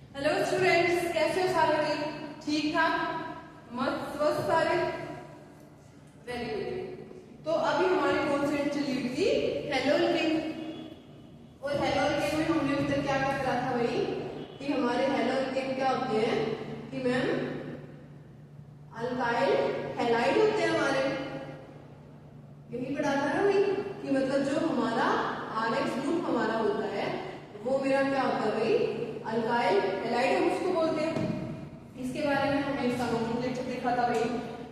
Hello students, कैसे हो सारे? ठीक ठाक, मस्त स्वस्थ सारे, वेरी गुड। तो अभी हमारी कौन सी चली हुई थी? Halo alkane. और हेलो एल्केन में हमने अभी तक क्या क्या करा था भाई कि हमारे हेलो एल्केन क्या होते हैं कि मैम अल्काइल हैलाइड होते हैं हमारे। यही पढ़ा था ना भाई कि मतलब जो हमारा RX ग्रुप हमारा होता है वो मेरा क्या होता है भाई? अल्काइल हैलाइड हम उसको बोलते हैं। इसके बारे में हमने इसका नोमेनक्लेचर देखा था भाई,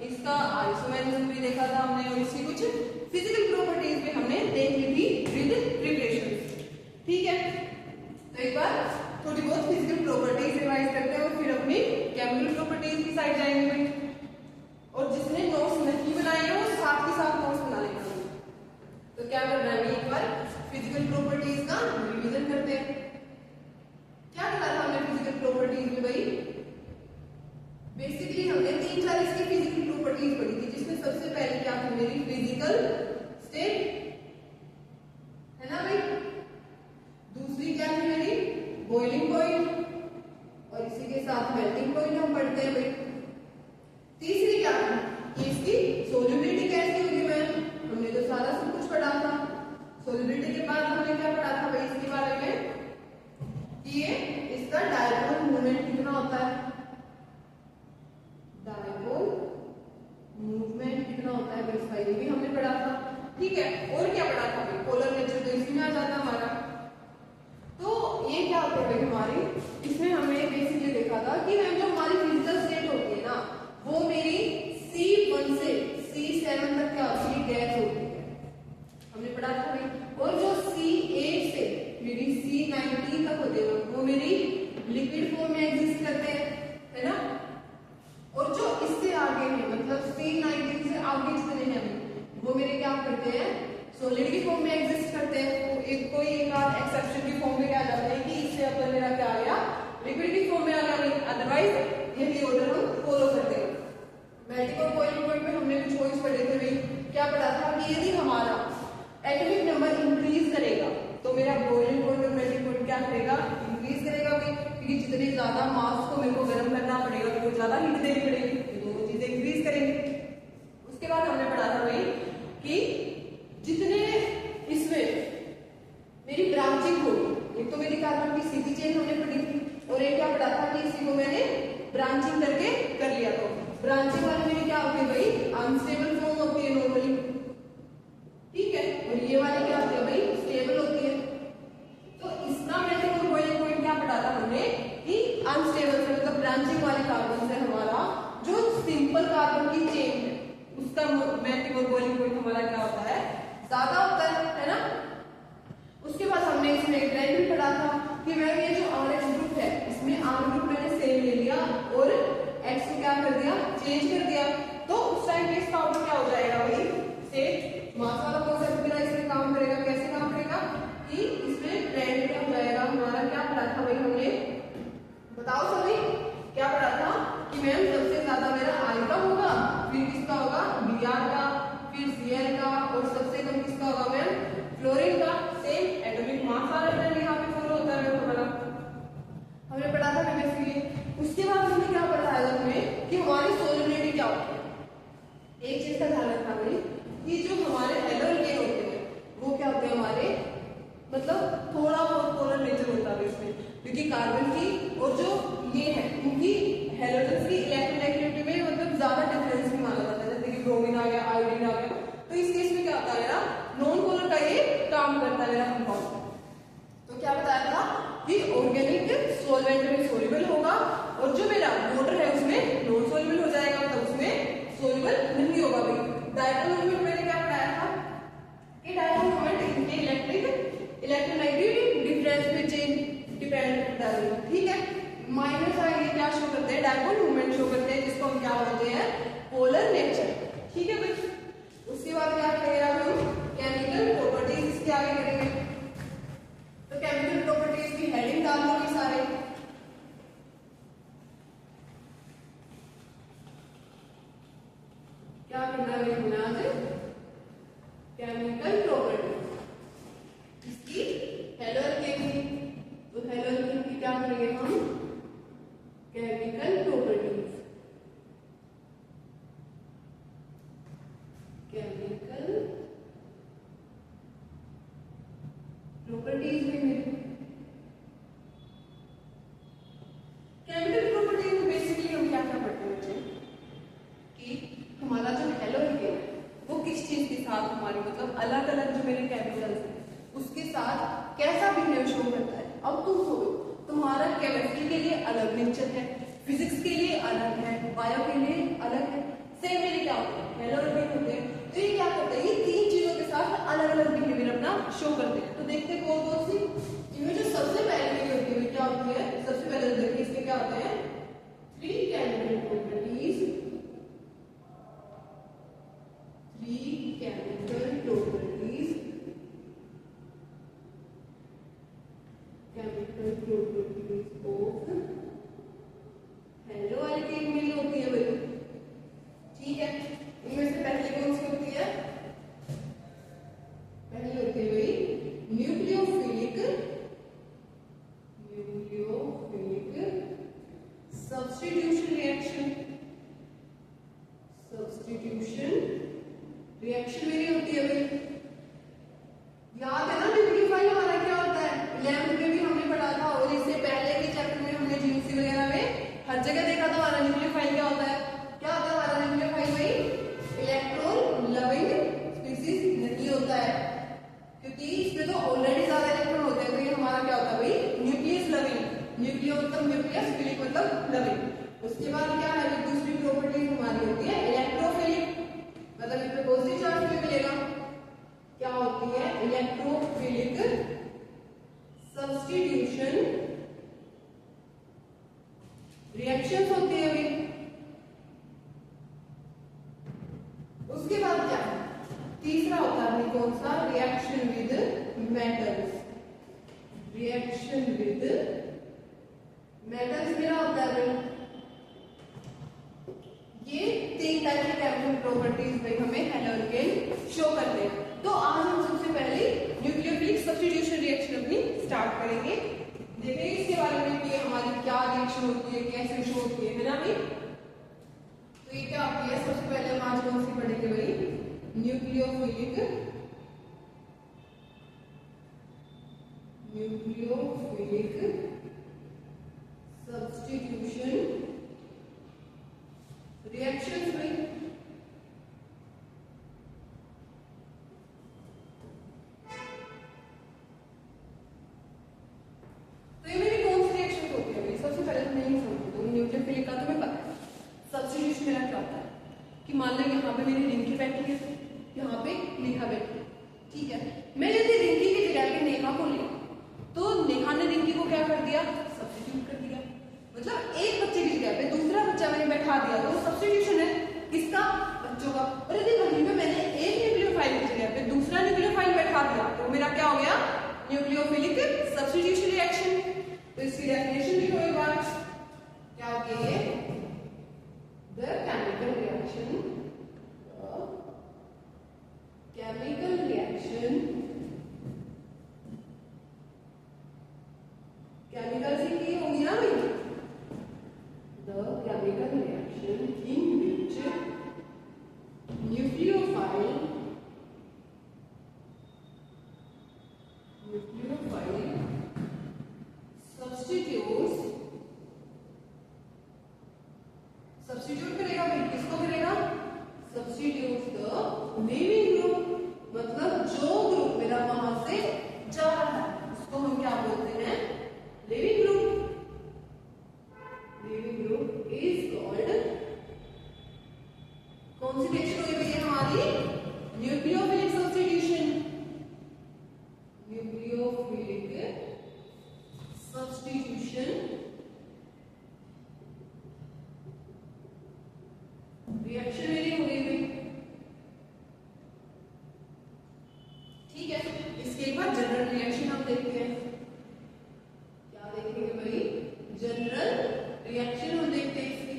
इसका आइसोमेरिज्म भी देखा था हमने, और इसकी कुछ फिजिकल प्रॉपर्टीज भी हमने देख ली थी विद प्रिपरेशन। ठीक है, तो एक बार थोड़ी बहुत फिजिकल प्रॉपर्टीज रिवाइज करते हैं और फिर अपनी केमिकल प्रॉपर्टीज की साइड जाएंगे भाई। और जिसने नोट्स नहीं बनाए हैं वो साथ के साथ नोट्स बना लेना। तो क्या करना है, एक बार फिजिकल प्रॉपर्टीज का रिवीजन करते हैं। क्या करा था हमने फिजिकल प्रॉपर्टीज में भाई? बेसिकली हमने 3-4 इसकी फिजिकल प्रॉपर्टीज पढ़ी थी, जिसमें सबसे पहले क्या थी मेरी? फिजिकल स्टेट, है ना भाई। दूसरी क्या थी मेरी? बॉइलिंग पॉइंट, और इसी के साथ मेल्टिंग पॉइंट हम पढ़ते हैं भाई। तीसरी क्या थी कि इसकी सोल्युबिलिटी कैसी होगी मैम? हमने तो सारा सब कुछ पढ़ा था। सोल्युबिलिटी के बाद हमने क्या पढ़ा था भाई इसके बारे में कि ये इसका डायपोल मूवमेंट कितना होता है? डायपोल मूवमेंट कितना होता है भाई, इसका ये भी हमने पढ़ा था। ठीक है, और क्या पढ़ा था भाई? पोलर नेचर तो इसी में आ जाता हमारा। तो ये क्या होता है भाई हमारी, इसमें हमने बेसिकली देखा था कि मैम जो हमारी फिजिकल स्टेट होती है ना वो मेरी C1 से C7 तक क्या होती है? गैस होती है, हमने पढ़ा था भाई। और जो C8 से मेरी C19 तक होते हैं वो मेरी लिक्विड फॉर्म में एग्जिस्ट करते हैं, है ना। और जो इससे आगे है मतलब C19 से आगे जितने हैं वो मेरे क्या करते हैं? सॉलिड की फॉर्म में एग्जिस्ट करते हैं। तो एक कोई एक आध एक्सेप्शन की फॉर्म में क्या जाते हैं कि इससे अगर मेरा क्या आ गया? लिक्विड की फॉर्म में आ गया, नहीं अदरवाइज यही ऑर्डर हम फॉलो करते हैं। मेल्टिंग और बॉइलिंग पॉइंट में हमने कुछ चॉइस पढ़े थे भाई। क्या पढ़ा था कि यदि हमारा एटॉमिक नंबर इंक्रीज करेगा तो मेरा बॉइलिंग पॉइंट और मेल्टिंग पॉइंट क्या करेगा? इंक्रीज करेगा भाई, क्योंकि जितने ज्यादा मास को मेरे को गर्म करना पड़ेगा तो ज्यादा हीट देनी पड़ेगी, ये दोनों चीजें इंक्रीज करेंगे। उसके बाद हमने पढ़ा था भाई कि जितने इसमें मेरी ब्रांचिंग होगी, एक तो मेरी कार्बन की सीधी चेन हमने पढ़ी थी, और एक क्या पढ़ा था कि इसी को मैंने ब्रांचिंग करके कर लिया। तो ब्रांचिंग वाले मेरी क्या होती है भाई? अनस्टेबल फॉर्म होती है नॉर्मली, ठीक है, और ये वाली क्या होती है भाई? स्टेबल होती है। तो इसका मेल्टिंग और बॉइलिंग पॉइंट क्या पढ़ा था हमने कि अनस्टेबल से मतलब ब्रांचिंग वाले कार्बन से हमारा जो सिंपल कार्बन की चेन है उसका मेल्टिंग और बॉइलिंग पॉइंट हमारा क्या होता है? ज्यादा होता है ना। उसके बाद हमने इसमें एक ट्रेंड भी पढ़ा था कि मैम ये जो RH ग्रुप है इसमें R ग्रुप मैंने सेम ले लिया और X को क्या कर दिया? चेंज कर दिया। तो उस टाइम पे इसका आउटपुट क्या हो जाएगा भाई? स्टेट मास वाला कॉन्सेप्ट मेरा इसमें काम करेगा। कैसे काम करेगा कि इसमें ट्रेंड क्या हो जाएगा हमारा? क्या पढ़ा था भाई हमने? बताओ सभी, क्या पढ़ा था कि मैम सबसे ज्यादा मेरा I का होगा, फिर किसका होगा? Br का, फिर Cl का, और सबसे कम किसका होगा मैम? फ्लोरीन का। सेम एटॉमिक मास वाला ट्रेंड यहाँ पे फॉलो होता है हमारा, हमने पढ़ा था बेसिकली। उसके बाद हमने क्या पढ़ाया हमें कि हमारी सोल्युबिलिटी क्या होती है। एक चीज का ध्यान रखना भाई कि जो हमारे हेलो एल्केन होते हैं वो क्या होते हैं हमारे, मतलब थोड़ा बहुत पोलर नेचर होता है इसमें, क्योंकि कार्बन की और जो ये है इनकी हैलोजन्स की इलेक्ट्रोनेगेटिविटी में मतलब ज्यादा डिफरेंस भी माना जाता है, जैसे कि ब्रोमीन आ गया, आयोडीन आ गया। तो इस केस में क्या होता है मेरा? नॉन पोलर का ये काम करता है मेरा कंपाउंड। तो क्या बताया था कि ऑर्गेनिक सॉल्वेंट में सोल्यूबल होगा और जो मेरा वाटर है उसमें नॉन सोल्यूबल हो जाएगा, मतलब उसमें सोल्यूबल नहीं होगा भाई। डायपोल मूवमेंट मैंने क्या पढ़ाया था कि डायपोल मूवमेंट इनके इलेक्ट्रोनेगेटिविटी डिफरेंस पे चेंज डिपेंड करता है, ठीक है। माइनस आगे क्या शो करते हैं? डायपोल मूवमेंट शो करते हैं, जिसको हम क्या बोलते हैं? पोलर नेचर, ठीक है भाई। उसके बाद क्या करेगा हम? केमिकल प्रॉपर्टीज इसके आगे करेंगे। तो केमिकल प्रॉपर्टीज की हेडिंग डाल दोगे सारे। क्या करना है आज? केमिकल प्रॉपर्टीज इसकी हेलो एल्केन की। तो हेलो एल्केन की क्या करेंगे हम? प्रॉपर्टीज में मेरे केमिकल प्रॉपर्टीज में बेसिकली हम क्या क्या पढ़ते हैं बच्चे कि हमारा जो हेलोजन है वो किस चीज के साथ हमारी मतलब अलग अलग जो मेरे केमिकल्स हैं उसके साथ कैसा बिहेव शो करता है। अब तुम सोचो तुम्हारा केमिस्ट्री के लिए अलग नेचर है, फिजिक्स के लिए अलग है, बायो के लिए अलग है, सेम मेरे क्या होते हैं हेलोजन होते हैं। तो ये क्या करते हैं, ये तीन चीजों के साथ अलग अलग बिहेवियर अपना शो करते हैं। तो देखते हैं कौन कौन सी। इनमें जो सबसे पहले मेरी होती है क्या होती है, सबसे पहले देखिए इसके क्या होते हैं, three chemical properties, three chemical properties, chemical properties of halo alkane में होती है भाई। ठीक है, इनमें से पहले कौन सी होती है, पहली होती है भाई nucleophilic, nucleophilic substitution reaction, substitution reaction मेरी होती है भाई। याद है ना न्यूक्लियोफाइल हमारा क्या होता है, 11th में भी हमने पढ़ा था और इससे पहले भी चैप्टर में हमने जीओसी वगैरह में हर जगह देखा था हमारा न्यूक्लियोफाइल क्या होता है। क्या होता है हमारा न्यूक्लियोफाइल भाई, इलेक्ट्रॉन लविंग स्पीसीज नहीं होता है, क्योंकि इसमें तो ऑलरेडी ज्यादा इलेक्ट्रॉन होते हैं। तो ये हमारा क्या होता है भाई न्यूक्लियस लविंग, न्यूक्लियो मतलब न्यूक्लियस, फिलिक मतलब लविंग। उसके बाद क्या है, दूसरी प्रॉपर्टी हमारी होती है इलेक्ट्रोफिलिक, मतलब इसमें पॉजिटिव चार्ज में मिलेगा। क्या होती है इलेक्ट्रोफिलिक सब्स्टिट्यूशन रिएक्शंस होती है अभी। उसके बाद क्या है, तीसरा होता है कौन सा, reaction with metals, reaction with metals मेरा होता है भाई। ये तीन टाइप की केमिकल प्रॉपर्टीज भाई हमें हेलोजन शो करते हैं। तो आज हम सबसे पहले न्यूक्लियोफिलिक सब्स्टिट्यूशन रिएक्शन अपनी स्टार्ट करेंगे, देखेंगे इसके बारे में कि हमारी क्या रिएक्शन होती है, कैसे शो होती है ना भाई। तो ये क्या होती है, सबसे पहले हम आज कौन सी पढ़ेंगे भाई, न्यूक्लियोफिलिक, न्यूक्लियोफिलिक सब्स्टिट्यूशन रिएक्शंस में। तो ये मेरी कौन सी रिएक्शन होती है भाई, सबसे पहले तो नहीं समझो तो न्यूक्लियोफिलिक का तुम्हें पता है सब्स्टिट्यूशन मेरा क्या होता है कि मान लो यहाँ पे मेरी रिंकी बैठी है, यहाँ पे नेहा बैठी है। ठीक है, मैं यदि रिंकी की जगह पे नेहा को लिया तो नेहा ने रिंकी को क्या कर दिया, सब्स्टिट्यूट कर दिया। मतलब एक बच्चे की जगह पे दूसरा बच्चा मैंने बैठा दिया तो सब्स्टिट्यूशन है किसका, बच्चों का। और यदि वहीं पे मैंने एक न्यूक्लियोफाइल की जगह पे दूसरा न्यूक्लियोफाइल बैठा दिया तो मेरा क्या हो गया, न्यूक्लियोफिलिक सब्स्टिट्यूशन रिएक्शन। तो इसकी डेफिनेशन लिखो एक बार, क्या हो गया ये, the chemical reaction, chemical reaction, chemical से की होगी ना भाई, the chemical reaction in which nucleophile, nucleophile substitutes, substitute करेगा भाई किसको करेगा, सब्स्टिट्यूट द लिविंग ग्रुप, मतलब जो ग्रुप मेरा वहां से जा रहा है उसको हम क्या बोलते हैं, leaving group. Leaving group is called, कौन सी रिएक्शन हुई भैया हमारी, nucleophilic substitution, nucleophilic substitution reaction मेरी हो गई भाई। ठीक है, इसके बाद जनरल रिएक्शन हम देखते हैं, क्या देखेंगे भाई, जनरल रिएक्शन हम देखते हैं इसकी।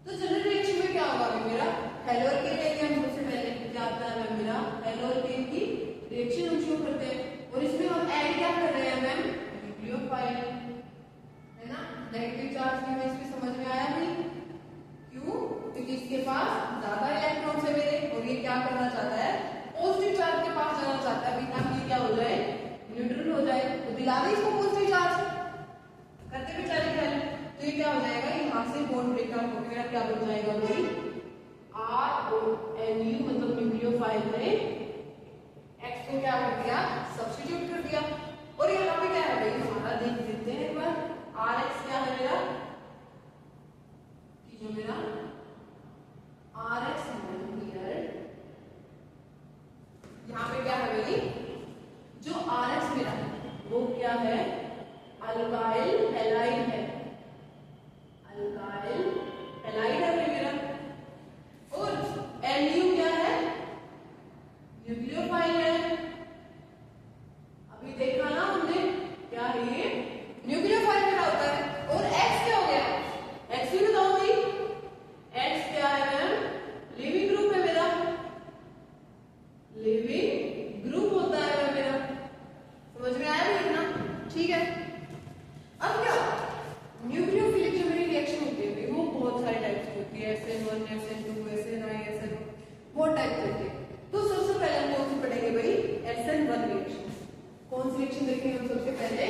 तो जनरल रिएक्शन में क्या होगा भाई, मेरा हेलोजन लेंगे हम सबसे पहले, क्या आता है मेरा हेलोजन की रिएक्शन हम शो करते हैं। और इसमें हम ऐड क्या कर रहे हैं मैम, न्यूक्लियोफाइल है ना, नेगेटिव चार्ज की इसमें समझ में आया नहीं, क्यों, क्योंकि इसके पास ज्यादा इलेक्ट्रॉन्स है मेरे और ये क्या करना चाहता है, पॉजिटिव चार्ज के पास जाना चाहता मिला दे इसको पॉजिटिव चार्ज करते हुए चले पहले, तो ये क्या हो जाएगा, यहाँ से बॉन्ड ब्रेकआउट हो गया, क्या बन जाएगा भाई RONU, मतलब न्यूक्लियोफाइल ने X को क्या कर दिया, सब्स्टिट्यूट कर दिया। और यहाँ पे क्या है भाई हमारा, देख लेते हैं एक बार, RX क्या है मेरा, जो मेरा RX है हियर, यहाँ पे क्या है भाई, जो RX मेरा वो क्या है, अल्काइल हैलाइड है, अल्काइल हैलाइड है मेरा। और NU क्या है, न्यूक्लियोफाइल है। अभी देखा ना हमने, क्या है ये न्यूक्लियोफाइल मेरा होता है। और X क्या हो गया, X भी बताओ भाई, X क्या है मैम, लिविंग ग्रुप है मेरा, लिविंग ग्रुप होता है मेरा, समझ में आया भाई ना, ठीक है। अब क्या, न्यूक्लियोफिलिक जो मेरी रिएक्शन होती है वो बहुत सारे टाइप्स की होती है, SN1 SN2 SNI SN, बहुत टाइप की होती है। तो सबसे पहले हम कौन सी पढ़ेंगे भाई, SN1 रिएक्शन। कौन सी रिएक्शन देखेंगे हम सबसे पहले,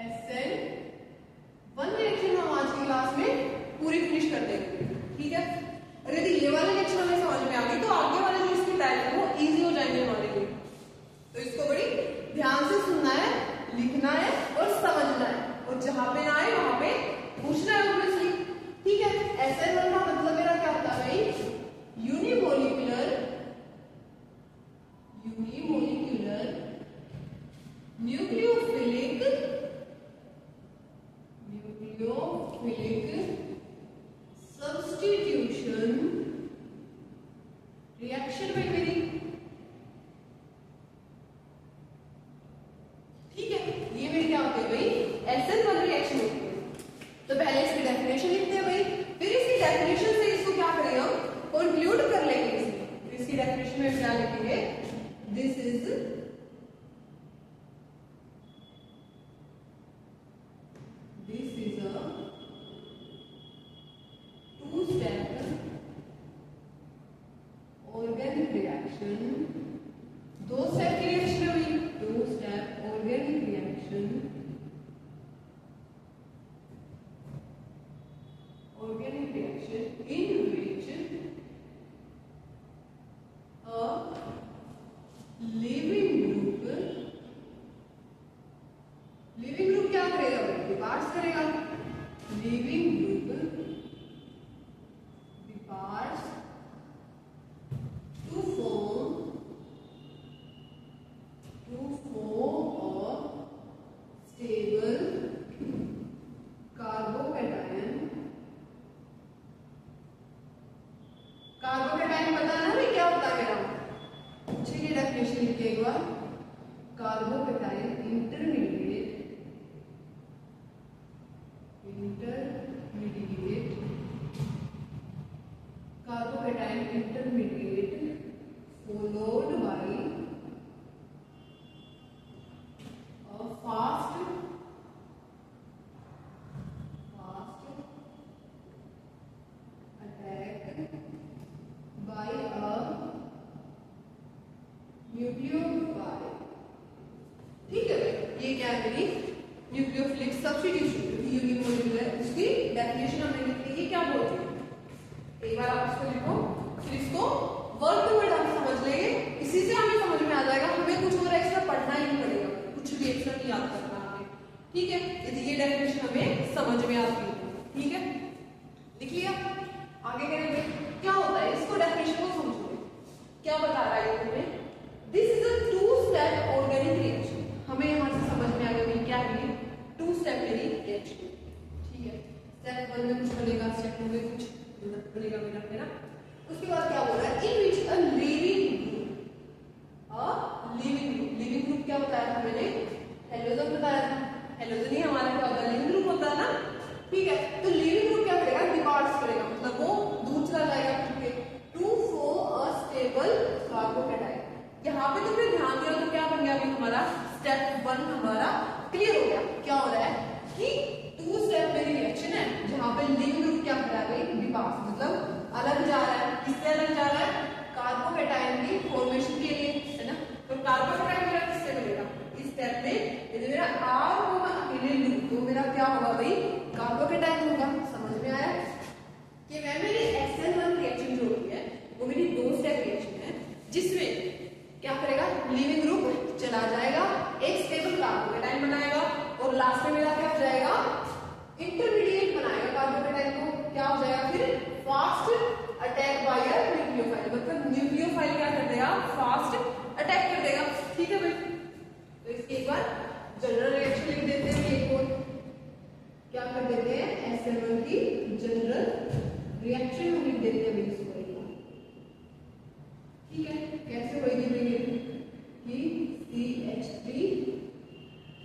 SN1 रिएक्शन हम आज की क्लास में पूरी फिनिश कर देंगे, ठीक है। और यदि ये वाली रिएक्शन हमें समझ में आ गई तो आगे वाले जो इसके टाइप है वो इजी हो जाएंगे हमारे लिए। तो इसको बड़ी ध्यान से सुनना है, लिखना है और समझना है, और जहां पे ना आए वहां पे पूछना है ऑब्वियसली, ठीक है। SN1 का मतलब मेरा क्या होता है भाई, यूनिमोलिकुलर न्यूक्लियोफिलिक सब्स्टिट्यूशन रिएक्शन में मेरी, ठीक है। ये मेरी क्या होती है भाई, SN1 रिएक्शन होती है। तो पहले इसकी डेफिनेशन लिखते हैं भाई, फिर इसकी डेफिनेशन से इसको क्या करेंगे हम, कंक्लूड कर लेंगे इसमें। तो इसकी डेफिनेशन में क्या लिखेंगे, this is a two step organic reaction, दो स्टेप की रिएक्शन हुई, दो step organic reaction, organic reaction in which a leaving group क्या करेगा, डिपार्ट्स करेगा, leaving group departs to form a stable carbocation. Carbocation पता है ना भाई क्या होता है मेरा, चलिए डेफिनेशन लिखिए एक बार, carbocation intermediate carbocation intermediate followed by a fast attack by a nucleophile, ठीक है। ये क्या है मेरी न्यूक्लियोफिलिक सब्स्टिट्यूशन यूनिमोलिकुलर, उसकी डेफिनेशन हमने लिखी, ये क्या बोलती है, एक बार आप इसको लिखो, फिर इसको वर्ड टू वर्ड हम समझ लेंगे, इसी से हमें समझ में आ जाएगा, हमें कुछ और एक्स्ट्रा पढ़ना ही नहीं पड़ेगा, कुछ भी एक्स्ट्रा नहीं याद करना हमें, ठीक है। यदि ये डेफिनेशन हमें समझ में आती है, ठीक है, लिख लिया। आगे करेंगे, क्या होता है, इसको डेफिनेशन को समझो, क्या बता रहा है हमें, this is a two step organic reaction. हमें यहाँ से समझ में आ गया क्या है, टू स्टेप मेरी रिएक्शन, ठीक है। स्टेप 1 में कुछ बनेगा, स्टेप 2 में कुछ बनेगा मेरा। उसके बाद क्या बोल रहा है, इन विच अ लिविंग ग्रुप क्या बताया था मैंने, हेलोजन बताया था, हेलोजन ही हमारा क्या होता है, लिविंग ग्रुप होता है ना, ठीक है। तो लिविंग ग्रुप क्या करेगा, डिपार्ट्स करेगा, मतलब वो दूर चला जाएगा, ठीक है, to form a stable carbocation. यहाँ पे तुमने ध्यान दिया तो क्या बन गया अभी हमारा, स्टेप 1 हमारा क्लियर हो गया। क्या हो रहा है कि टू स्टेप मेरी रिएक्शन है, जहां पे लिविंग ग्रुप क्या कर रहा है, डिपार्ट्स, मतलब अलग जा रहा है। किससे अलग जा रहा है, कार्बोकैटायन की फॉर्मेशन के लिए, है ना। तो कार्बोकैटायन मेरा किससे मिलेगा, इस स्टेप में कार्बोकेटाइन होगा। समझ में आया कि मैम मेरी SN1 रिएक्शन जो होती है वो मेरी 2 स्टेप रिएक्शन है, जिसमें क्या करेगा, लीविंग ग्रुप चला जाएगा, एक स्टेबल कार्बोकेटाइन बनाएगा और लास्ट में मेरा क्या हो जाएगा, इंटरमीडिएट बनाएगा कार्बोकेटाइन को। क्या हो जाएगा फिर, fast attack by a nucleophile, मतलब न्यूक्लियोफाइल क्या कर देगा, फास्ट अटैक कर देगा। ठीक है भाई, तो इसकी एक बार जनरल रिएक्शन लिख देते हैं। एक और क्या कर देते हैं, SN1 की जनरल रिएक्शन हम लिख देते हैं भाई इसको एक बार। ठीक है, कैसे होगी भाई कि CH3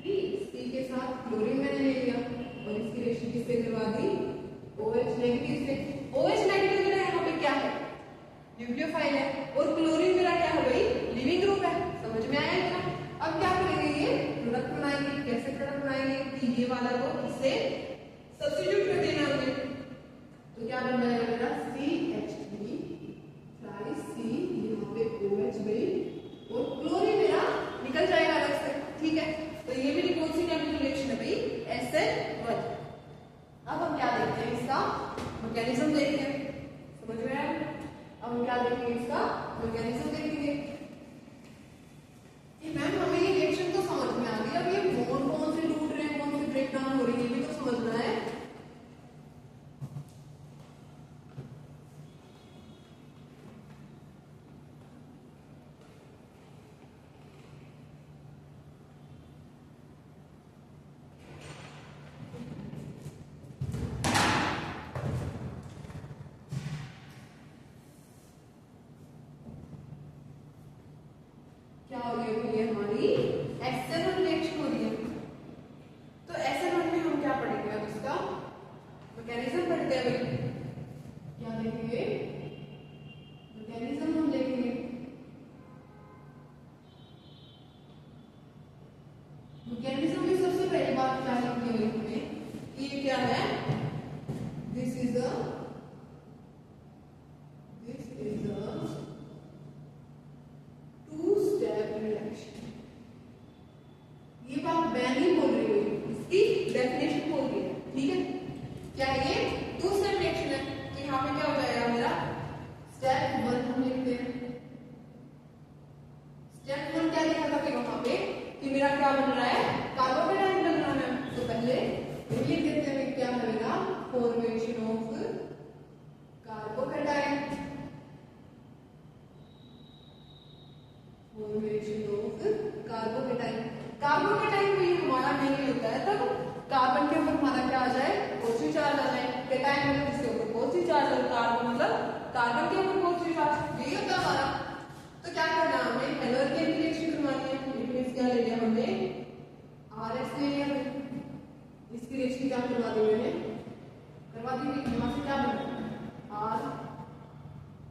C के साथ क्लोरीन मैंने ले लिया और इसकी रिएक्शन किससे करवा दी, OH नेगेटिव से। OH नेगेटिव मेरा यहाँ पे क्या है, न्यूक्लियोफाइल है, और क्लोरीन मेरा क्या है भाई, लिविंग ग्रुप है। समझ में आया इतना। अब क्या करेंगे, ये प्रोडक्ट बनाएंगे। कैसे प्रोडक्ट बनाएंगे कि ये वाला को इससे सब्स्टिट्यूट कर देना हमने, तो क्या बन जाएगा मेरा CH3 C, यहाँ पे OH भाई, और क्लोरीन मेरा निकल जाएगा अलग से। ठीक है, तो ये मेरी कौन सी केमिकल रिएक्शन है भाई, SN1। अब हम क्या देखते हैं, इसका मैकेनिज्म देखते हैं। समझ में आया। अब हम क्या देखेंगे, इसका मैकेनिज्म देखेंगे कि मैम हमें ये रिएक्शन तो समझ में आ गई, अब ये बॉन्ड कौन से टूट रहे हैं, कौन से ब्रेक डाउन हो रही है, ये भी तो समझना है। क्या हो रही है, ये हमारी SN1 रिएक्शन हो रही है। तो SN1 में हम क्या पढ़ेंगे, अब इसका मैकेनिज्म पढ़ते हैं भाई। क्या देखेंगे, मैकेनिज्म हम देखेंगे। मैकेनिज्म में सबसे पहली बात क्या लिखनी है हमें कि ये क्या है, दिस इज अ ये बात मैं नहीं बोल रही हूँ, इसकी डेफिनेशन बोल रही है। ठीक है, क्या है ये, 2 स्टेप रिएक्शन है। तो यहाँ पे क्या हो जाएगा मेरा, स्टेप 1 हम लिखते हैं। स्टेप 1 क्या लिखा था वहां पे कि मेरा क्या बन रहा है, कार्बोकेटाइन बन रहा है। तो पहले ये लिख देते हैं क्या है मेरा, formation of carbocation, formation of carbocation. Carbocation भी हमारा मेनली होता है तब कार्बन के ऊपर हमारा क्या आ जाए, पॉजिटिव चार्ज आ जाए। केटाइन मतलब इसके ऊपर पॉजिटिव चार्ज, और कार्बन मतलब कार्बन के ऊपर पॉजिटिव चार्ज, यही होता है हमारा। तो क्या करना है हमें, हेलोर की रिएक्शन करवानी है। इट मींस क्या ले लिया हमने, RS ले लिया, इसकी रिएक्शन क्या करवा दी मैंने, करवा दी। यहाँ से क्या बना, R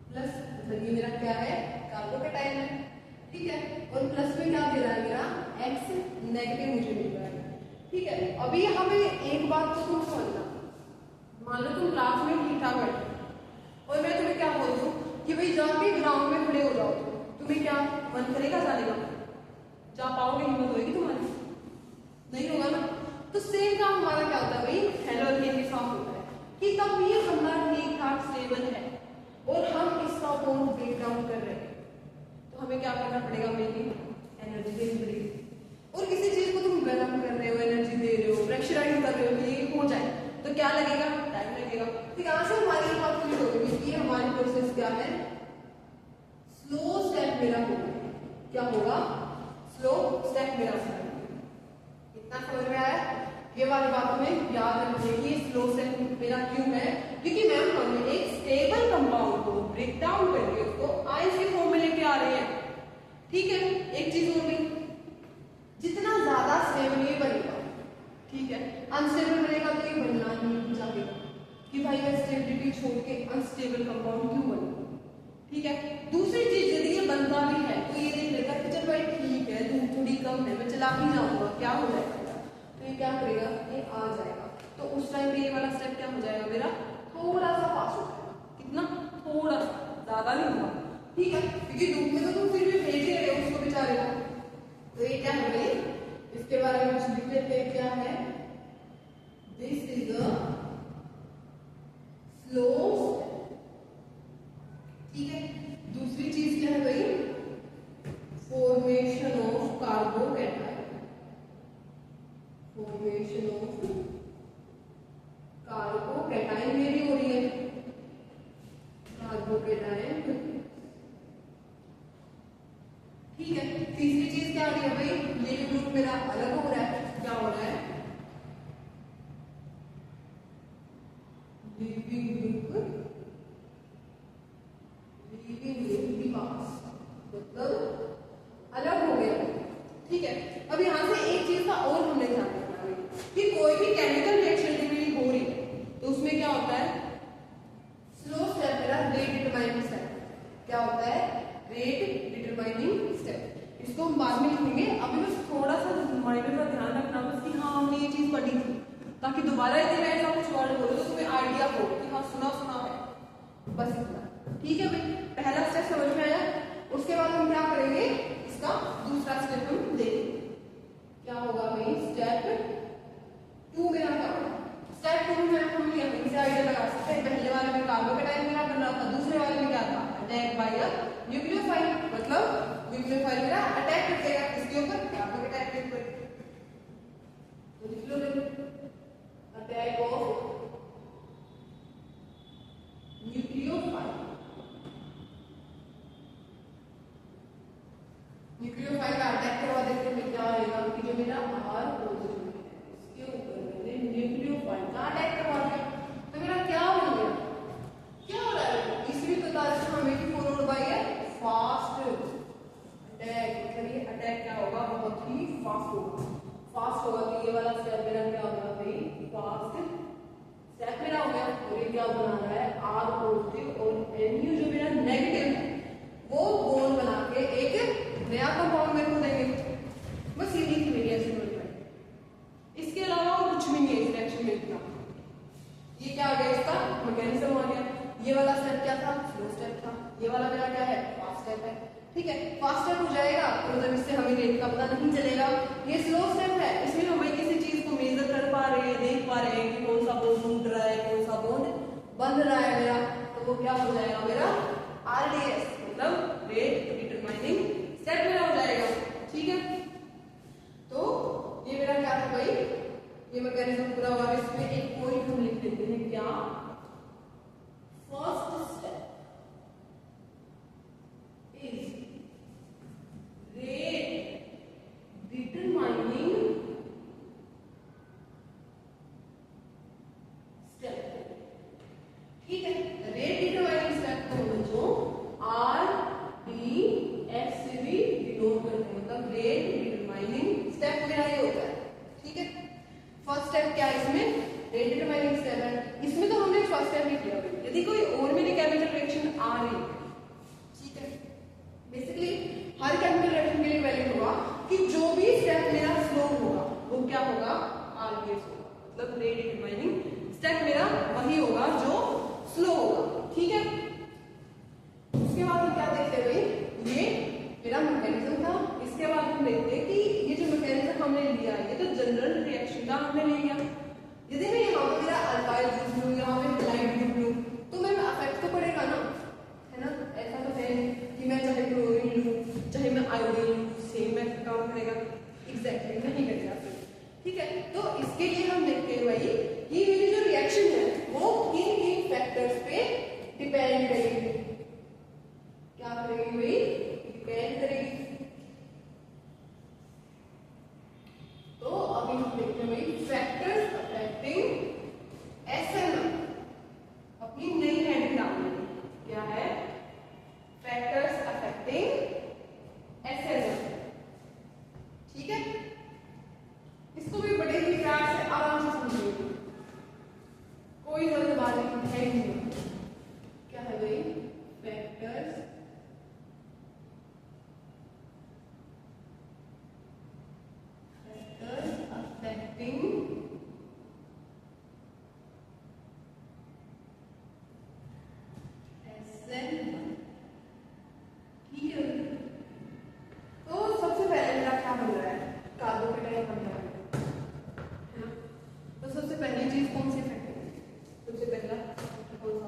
प्लस, मतलब ये मेरा क्या है, कार्बोकेटाइन है। ठीक है, और प्लस में क्या दे रहा है मेरा, X नेगेटिव मुझे मिल रहा है। ठीक है, अभी यहाँ पे एक बात तो तुम समझना, मान लो तुम क्लास में ठीक ठाक बैठे और मैं तुम्हें क्या बोल दूं कि भाई जाके ग्राउंड में खड़े हो जाओ, तुम्हें क्या मन करेगा जाने का, जा पाओगे, हिम्मत होगी तुम्हारी, नहीं होगा ना। तो सेम काम हमारा क्या होता है भाई, हेलो के साथ होता है कि तब ये बंदा ठीक ठाक स्टेबल है और हम इसका बॉन्ड ब्रेक डाउन कर रहे हैं, तो हमें क्या करना पड़ेगा, मेरी एनर्जी देनी पड़ेगी। और किसी चीज को तुम गर्म कर रहे हो, एनर्जी दे रहे हो, प्रेशराइज कर रहे हो, ये हो जाए तो क्या लगेगा, टाइम लगेगा। तो यहाँ से हमारी बात क्लियर होगी कि हमारी प्रोसेस क्या है, स्लो स्टेप मेरा होगा। क्या होगा, स्लो स्टेप मेरा होगा। इतना समझ में आया, ये वाली बात हमें याद रखनी है कि स्लो स्टेप मेरा क्यों है, क्योंकि मैम हमें एक स्टेबल कंपाउंड को ब्रेक डाउन करके उसको आयंस के फॉर्म में लेके आ रहे हैं। ठीक है, एक चीज और भी, जितना ज्यादा स्टेबल ये बनेगा, ठीक है, अनस्टेबल बनेगा तो ये बनना ही चाहेगा कि भाई मैं स्टेबिलिटी छोड़ के अनस्टेबल कंपाउंड क्यों बनूं। ठीक है, दूसरी चीज यदि ये बनता भी है तो ये देख लेगा कि चल भाई ठीक है, धूप थोड़ी कम है, मैं चला ही जाऊंगा, क्या हो जाएगा, तो ये क्या करेगा, ये आ जाएगा। तो उस टाइम पे ये वाला स्टेप क्या हो जाएगा मेरा, थोड़ा सा फास्ट हो जाएगा। कितना, थोड़ा सा, ज्यादा नहीं होगा। ठीक है, क्योंकि धूप में तो तुम फिर भी भेज रहे हो उसको बेचारे को। तो ये क्या है भाई, इसके बारे में कुछ लिख लेते हैं, क्या है, दिस इज द स्लो, ठीक है। दूसरी चीज क्या है भाई, formation of carbocation, formation of carbocation मेरी हो रही है, कार्बोकैटायन, ठीक है। तीसरी चीज क्या आ रही है भाई, ये ग्रुप मेरा अलग हो रहा है, क्या हो रहा है, लीविंग ग्रुप, लीविंग ग्रुप डिमास, मतलब अलग हो गया, ठीक है। अब यहां से एक चीज का और हमने ध्यान रखना है कि कोई भी केमिकल रिएक्शन यदि हो रही है तो उसमें क्या होता है, स्लो स्टेप मेरा रेट डिटरमाइनिंग स्टेप, क्या होता है, रेट डिटरमाइनिंग स्टेप। इसको हम बाद में लिखेंगे, अभी बस थोड़ा सा माइनर का ध्यान रखना बस कि हाँ हमने ये चीज पढ़ी थी, ताकि दोबारा यदि मैं ऐसा कुछ वर्ड बोलूं तो तुम्हें आइडिया हो कि हाँ सुना सुना है, बस इतना, ठीक है भाई। पहला स्टेप समझ में आया, उसके बाद हम क्या करेंगे, इसका दूसरा स्टेप हम देखेंगे, क्या होगा भाई, स्टेप 2 मेरा क्या होगा, स्टेप 2 में हम यहीं से आइडिया लगा सकते हैं, पहले वाले में कार्बोकैटायन मेरा बन रहा था, दूसरे वाले में क्या था, अटैक बाय अ न्यूक्लियोफाइल, मतलब न्यूक्लियोफाइल मेरा अटैक कर देगा किसके ऊपर, कार्बोकैटायन के ऊपर, तो लिख लो, अटैक ऑफ न्यूक्लियोफाइल, न्यूक्लियोफाइल का अटैक करवा देते हैं, क्या आएगा कि जो मेरा आर पॉजिटिव है इसके ऊपर मैंने न्यूक्लियोफाइल का अटैक करवा दिया, तो मेरा क्या हो गया, क्या हो रहा है, इसमें तो तारीख हमें followed by A fast attack, मतलब ये अटैक क्या होगा, बहुत ही फास्ट होगा, फास्ट होगा, तो ये वाला स्टेप मेरा क्या होगा भाई, फास्ट स्टेप मेरा हो गया, और ये क्या बना रहा है, आर पॉजिटिव और एनयू जो मेरा नेगेटिव है वो बॉन्ड बना के एक नया कंपाउंड मेरे को देंगे, बस ये थी मेरी एक्सपेरिमेंट, इसके अलावा और कुछ भी नहीं है इस रिएक्शन में का। ये क्या आ गया, इसका मैकेनिज्म आ गया, ये वाला स्टेप क्या था, स्लो स्टेप था, ये वाला मेरा क्या है, फास्ट स्टेप है, ठीक है। फास्ट स्टेप हो जाएगा तो मतलब इससे हमें रेट का पता नहीं चलेगा, ये स्लो स्टेप है, इसमें हम किसी चीज को मेजर कर पा रहे हैं, देख पा रहे हैं कि कौन सा बॉन्ड टूट रहा है, कौन सा बॉन्ड बन रहा है मेरा, तो वो क्या हो जाएगा मेरा आरडीएस, मतलब रेट डिटरमाइनिंग स्टेप मेरा हो जाएगा, ठीक है। तो ये मेरा क्या था भाई, ये मैकेनिज्म पूरा हुआ, इसमें एक पॉइंट हम लिख देते हैं, क्या, first step is rate determining step, ठीक है। रेट डिटरमाइनिंग स्टेप को हम जो आर डी एस से भी डिनोट करते हैं, मतलब रेट डिटरमाइनिंग स्टेप मेरा ये होता है, ठीक है। फर्स्ट स्टेप क्या है इसमें, रेट डिटरमाइनिंग स्टेप है, इसमें तो हमने फर्स्ट स्टेप ही किया, यदि कोई और मेरी केमिकल रिएक्शन आ रही है, ठीक है, बेसिकली हर केमिकल रिएक्शन के लिए वैलिड होगा कि जो भी स्टेप मेरा स्लो होगा वो क्या होगा, आरडीएस होगा, मतलब रेट डिटरमाइनिंग स्टेप मेरा वही होगा जो स्लो होगा, ठीक है। उसके बाद हम क्या देखते हैं भाई, ये मेरा मैकेनिज्म था, इसके बाद हम देखते हैं कि ये जो मैकेनिज्म हमने लिया ये तो जनरल रिएक्शन का हमने ले लिया, यदि मैं यहाँ पे मेरा अल्काइल ग्रुप लूँ, यहाँ पे हैलाइड ग्रुप लूँ, तो मैं अफेक्ट तो पड़ेगा ना, है ना, ऐसा तो है कि मैं चाहे क्लोरीन लूँ चाहे मैं आयोडीन लूँ सेम मैथड काम करेगा, एग्जैक्टली नहीं करेगा, ठीक है। तो इसके लिए हम देखते हैं भाई कि मेरी जो रिएक्शन है वो किन किन फैक्टर्स पे डिपेंड करेगी, क्या करेगी भाई, डिपेंड करेगी। तो अभी हम देखते हैं भाई फैक्टर्स अफेक्टिंग एसएनएम, अपनी नई हेडिंग डालनी है, क्या है, फैक्टर्स अफेक्टिंग एसएनएम, ठीक है। इसको भी बड़े ही प्यार से आराम से समझिए, कोई जल्दबाजी है नहीं, क्या है भाई, फैक्टर्स affecting SN, ठीक है। तो सबसे पहले मेरा क्या बन रहा है, कार्बोकैटायन बन रहा है ना, तो सबसे पहली चीज कौन सी फैक्टर, सबसे पहला कौन सा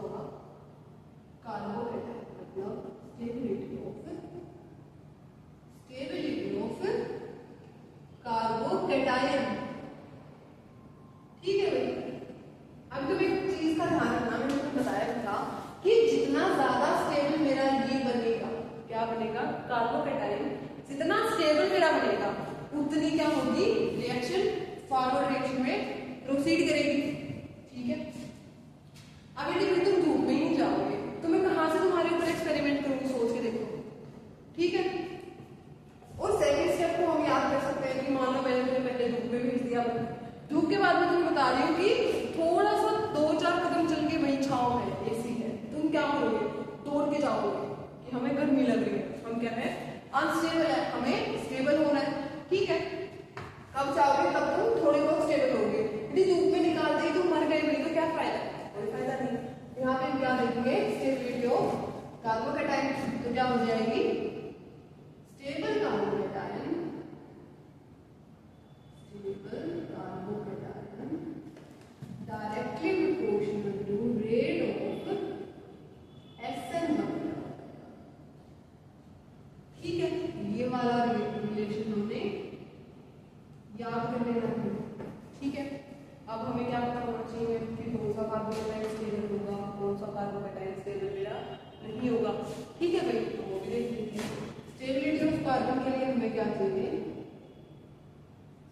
फॉरवर्ड डायरेक्शन में प्रोसीड करेगी, ठीक है। अब यदि फिर तुम धूप में ही जाओगे तो मैं कहां से तुम्हारे ऊपर एक्सपेरिमेंट करूंगी, सोच के देखो, ठीक है। और सेकंड स्टेप को हम याद कर सकते हैं कि मान लो मैंने तुम्हें पहले धूप में भेज दिया, धूप के बाद मैं तुम्हें बता रही हूँ कि थोड़ा सा 2-4 कदम चल के वही छांव है, एसी है, तुम क्या करोगे, दौड़ के जाओगे कि हमें गर्मी लग रही है, हम क्या है अनस्टेबल है, हमें स्टेबल होना है, ठीक है। कब जाओगे, तब तुम थोड़े बहुत स्टेबल होगे। यदि धूप में निकाल दे तुम मर गए भाई तो क्या फायदा, कोई फायदा नहीं। यहाँ पे हम क्या देखेंगे, स्टेबिलिटी ऑफ कार्बोकैटायन, तो क्या हो जाएगी, stable carbocation, stable carbocation directly proportional to rate of SN1, ठीक है। ये वाला रिलेशन हमने याद कर लेना है, ठीक है। अब हमें क्या पता होना चाहिए कि कौन सा कार्बोकैटायन स्टेबल होगा, कौन सा कार्बोकैटायन स्टेबल मेरा नहीं होगा, ठीक है भाई, तो वो भी देख लेते हैं। स्टेबिलिटी ऑफ कार्बन के लिए हमें क्या चाहिए,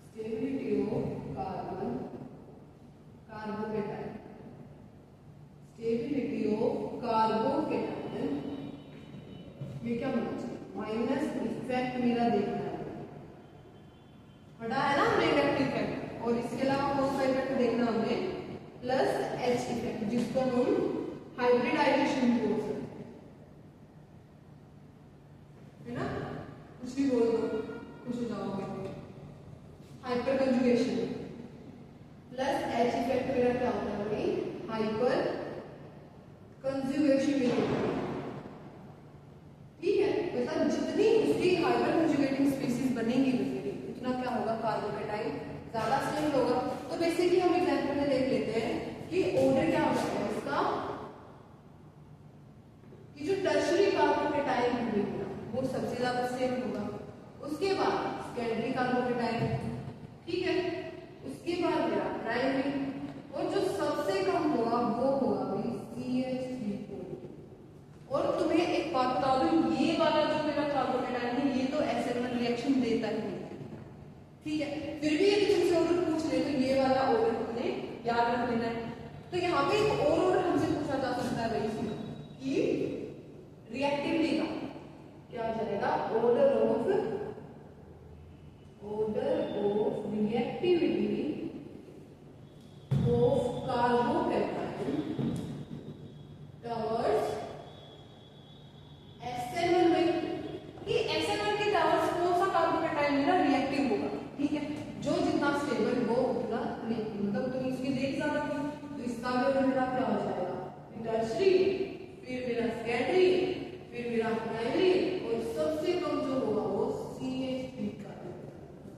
stability of carbon carbocation, stability of carbocation ये क्या होना चाहिए, माइनस इफेक्ट मेरा देखना है, बड़ा है ना नेगेटिव इफेक्ट, और इसके अलावा कौन सा इफेक्ट देखना हमें, प्लस H इफेक्ट, जिसको हम हाइब्रिडाइजेशन बोल सकते हैं, है ना, कुछ भी बोल दो खुश हो जाओगे, hyper conjugation plus H effect मेरा क्या होता है भाई, हाइपर कंजुगेशन में, ठीक है। मतलब जितनी उसकी हाइपर कंजुगेटिंग स्पीसीज बनेंगी उतना क्या होगा, कार्बोकैटायन ज्यादा स्टेबल होगा। तो बेसिकली हम एग्जांपल में देख लेते हैं कि ऑर्डर क्या होता है इसका, कि जो टर्शियरी कार्बोकैटायन होगा वो सबसे ज्यादा स्टेबल होगा, उसके बाद सेकेंडरी कार्बोकैटायन, ठीक है, उसके बाद मेरा प्राइमरी, और जो सबसे कम होगा वो होगा भाई CH3। और तुम्हें एक बात बता दूं, ये वाला जो मेरा कार्बोकैटायन है ये तो SN1 रिएक्शन देता ही नहीं, ठीक है। फिर भी यदि तुमसे ऑर्डर पूछ ले तो ये वाला ऑर्डर तुमने याद रख लेना है। तो यहाँ पे एक और ऑर्डर हमसे पूछा जा सकता है भाई कि रिएक्टिविटी का क्या हो जाएगा, order of reactivity of carbocation towards SN1 में, कि SN1 के टवर्ड्स कौन सा कार्बोकैटायन मेरा रिएक्टिव होगा, ठीक है। जो जितना स्टेबल हो उतना रिएक्टिव, मतलब तुम इसकी देख ज्यादा की तो इसका भी ऑर्डर मेरा क्या हो जाएगा, टर्शियरी, फिर मेरा सेकेंडरी, फिर मेरा प्राइमरी, और सबसे कम जो होगा वो CH3 का,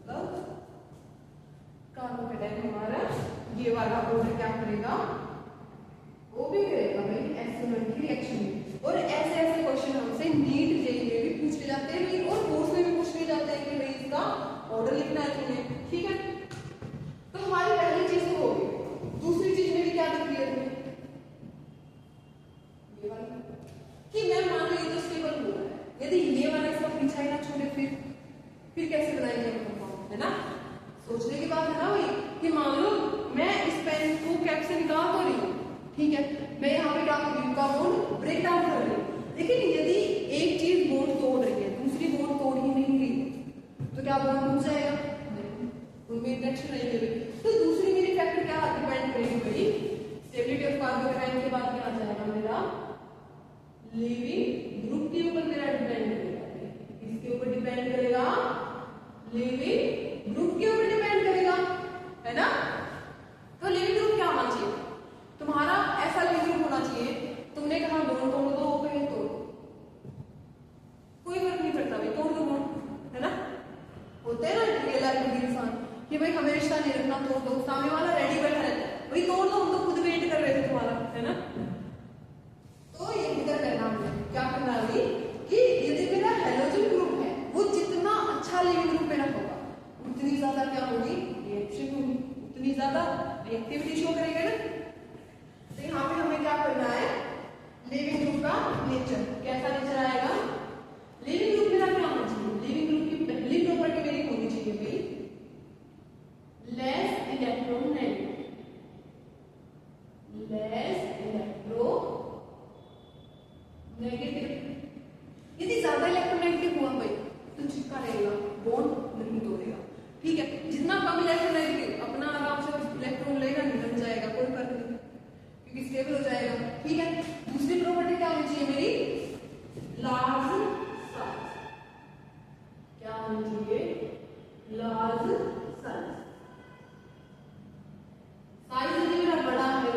मतलब कार्बोकैटायन हमारा ये वाला ऑर्डर क्या करेगा, वो भी करेगा भाई SN1 की रिएक्शन में। और ऐसे ऐसे क्वेश्चन हमसे नीट जेईई में भी पूछे जाते हैं भाई, और कोर्स में भी पूछे जाते हैं कि भाई इसका ऑर्डर लिखना है तुम्हें, ठीक है। तो हमारी पहली चीज तो हो गई, दूसरी चीज में भी क्या दिख रही है तुम्हें, ये वाली, कि मैं मान लो ये तो स्टेबल हो रहा है, यदि ये वाला इसका पीछा ही ना छोड़े फिर कैसे बनाएंगे हम कंपाउंड, है ना। सोचने की बात है ना भाई, कि मान लो मैं इस पेन को कैप से निकाल तो रही हूँ, ठीक है, मैं यहाँ पे क्या कर रही हूँ, बॉन्ड ब्रेक डाउन कर रही हूँ, लेकिन यदि एक चीज बॉन्ड तोड़ रही है दूसरी बॉन्ड तोड़ ही नहीं रही तो क्या बॉन्ड टूट जाएगा, उनमें इंटरेक्शन नहीं करेगी। तो दूसरी मेरी फैक्टर क्या डिपेंड करेगी भाई, स्टेबिलिटी ऑफ कार्बोकैटायन के बाद क्या आ जाएगा मेरा, लिविंग ग्रुप के ऊपर मेरा डिपेंड करेगा, इसके ऊपर डिपेंड करेगा, लिविंग ग्रुप के ऊपर डिपेंड करेगा, है ना। तो लिविंग ग्रुप क्या होना चाहिए तुम्हारा, ऐसा लिविंग ग्रुप होना चाहिए, तुमने कहा बॉन्ड तोड़ दो, हो गए तोड़, कोई फर्क नहीं पड़ता भाई, तोड़ दो बॉन्ड, है ना। होते हैं ना रियल लाइफ में इंसान कि भाई हमें रिश्ता नहीं रखना, तोड़ दो, सामने वाला रेडी बैठा रहता है, भाई तोड़ दो, हम तो खुद वेट कर रहे थे तुम्हारा, है ना। तो ये इधर करना है, क्या करना है कि यदि मेरा हैलोजन ग्रुप है वो जितना अच्छा लिविंग ग्रुप मेरा होगा उतनी ज्यादा क्या होगी, रिएक्शन होगी, उतनी ज्यादा रिएक्टिविटी शो करेगा ना। तो यहाँ पे हमें क्या करना है, लिविंग ग्रुप का नेचर, कैसा नेचर आएगा, लिविंग ग्रुप मेरा क्या होना चाहिए, लिविंग ग्रुप की पहली प्रॉपर्टी मेरी होनी चाहिए भाई लेस ठीक है, जितना कम इलेक्ट्रोनेगेटिव अपना आराम से इलेक्ट्रॉन लेगा निकल जाएगा, कोई फर्क नहीं क्योंकि स्टेबल हो जाएगा। ठीक है, दूसरी प्रॉपर्टी क्या होनी चाहिए मेरी, लार्ज साइज। क्या होनी चाहिए, लार्ज साइज। साइज यदि मेरा बड़ा है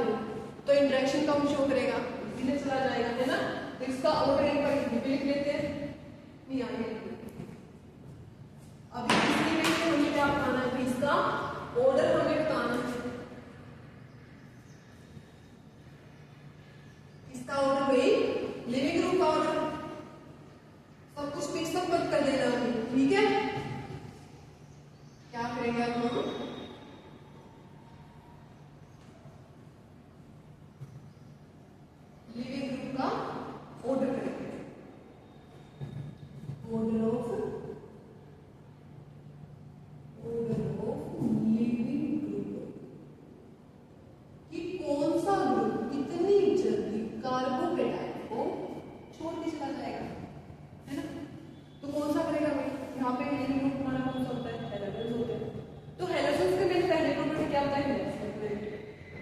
तो इंटरेक्शन कम शो करेगा, इसीलिए चला जाएगा, है ना। तो इसका ऑर्डर एक बार लिख लेते हैं, नहीं आगे अभी इसके लिए हमें क्या बताना है, इसका ऑर्डर हमें बताना है। इसका ऑर्डर भाई लिविंग ग्रुप का ऑर्डर, सब कुछ मिक्सअप मत कर देना अभी, ठीक है। क्या करेंगे अब हम, लिविंग ग्रुप का ऑर्डर करेंगे, ऑर्डर ऑफ लिविंग ग्रुप कि कौन सा ग्रुप कितनी जल्दी कार्बोकेटाइन को छोड़ के चला जाएगा, है ना। तो कौन सा करेगा भाई, यहाँ पे लिविंग ग्रुप हमारा कौन सा होता है, हैलोजन्स होते हैं। तो हैलोजन्स के मैंने पहले प्रॉपर्टी क्या बताया,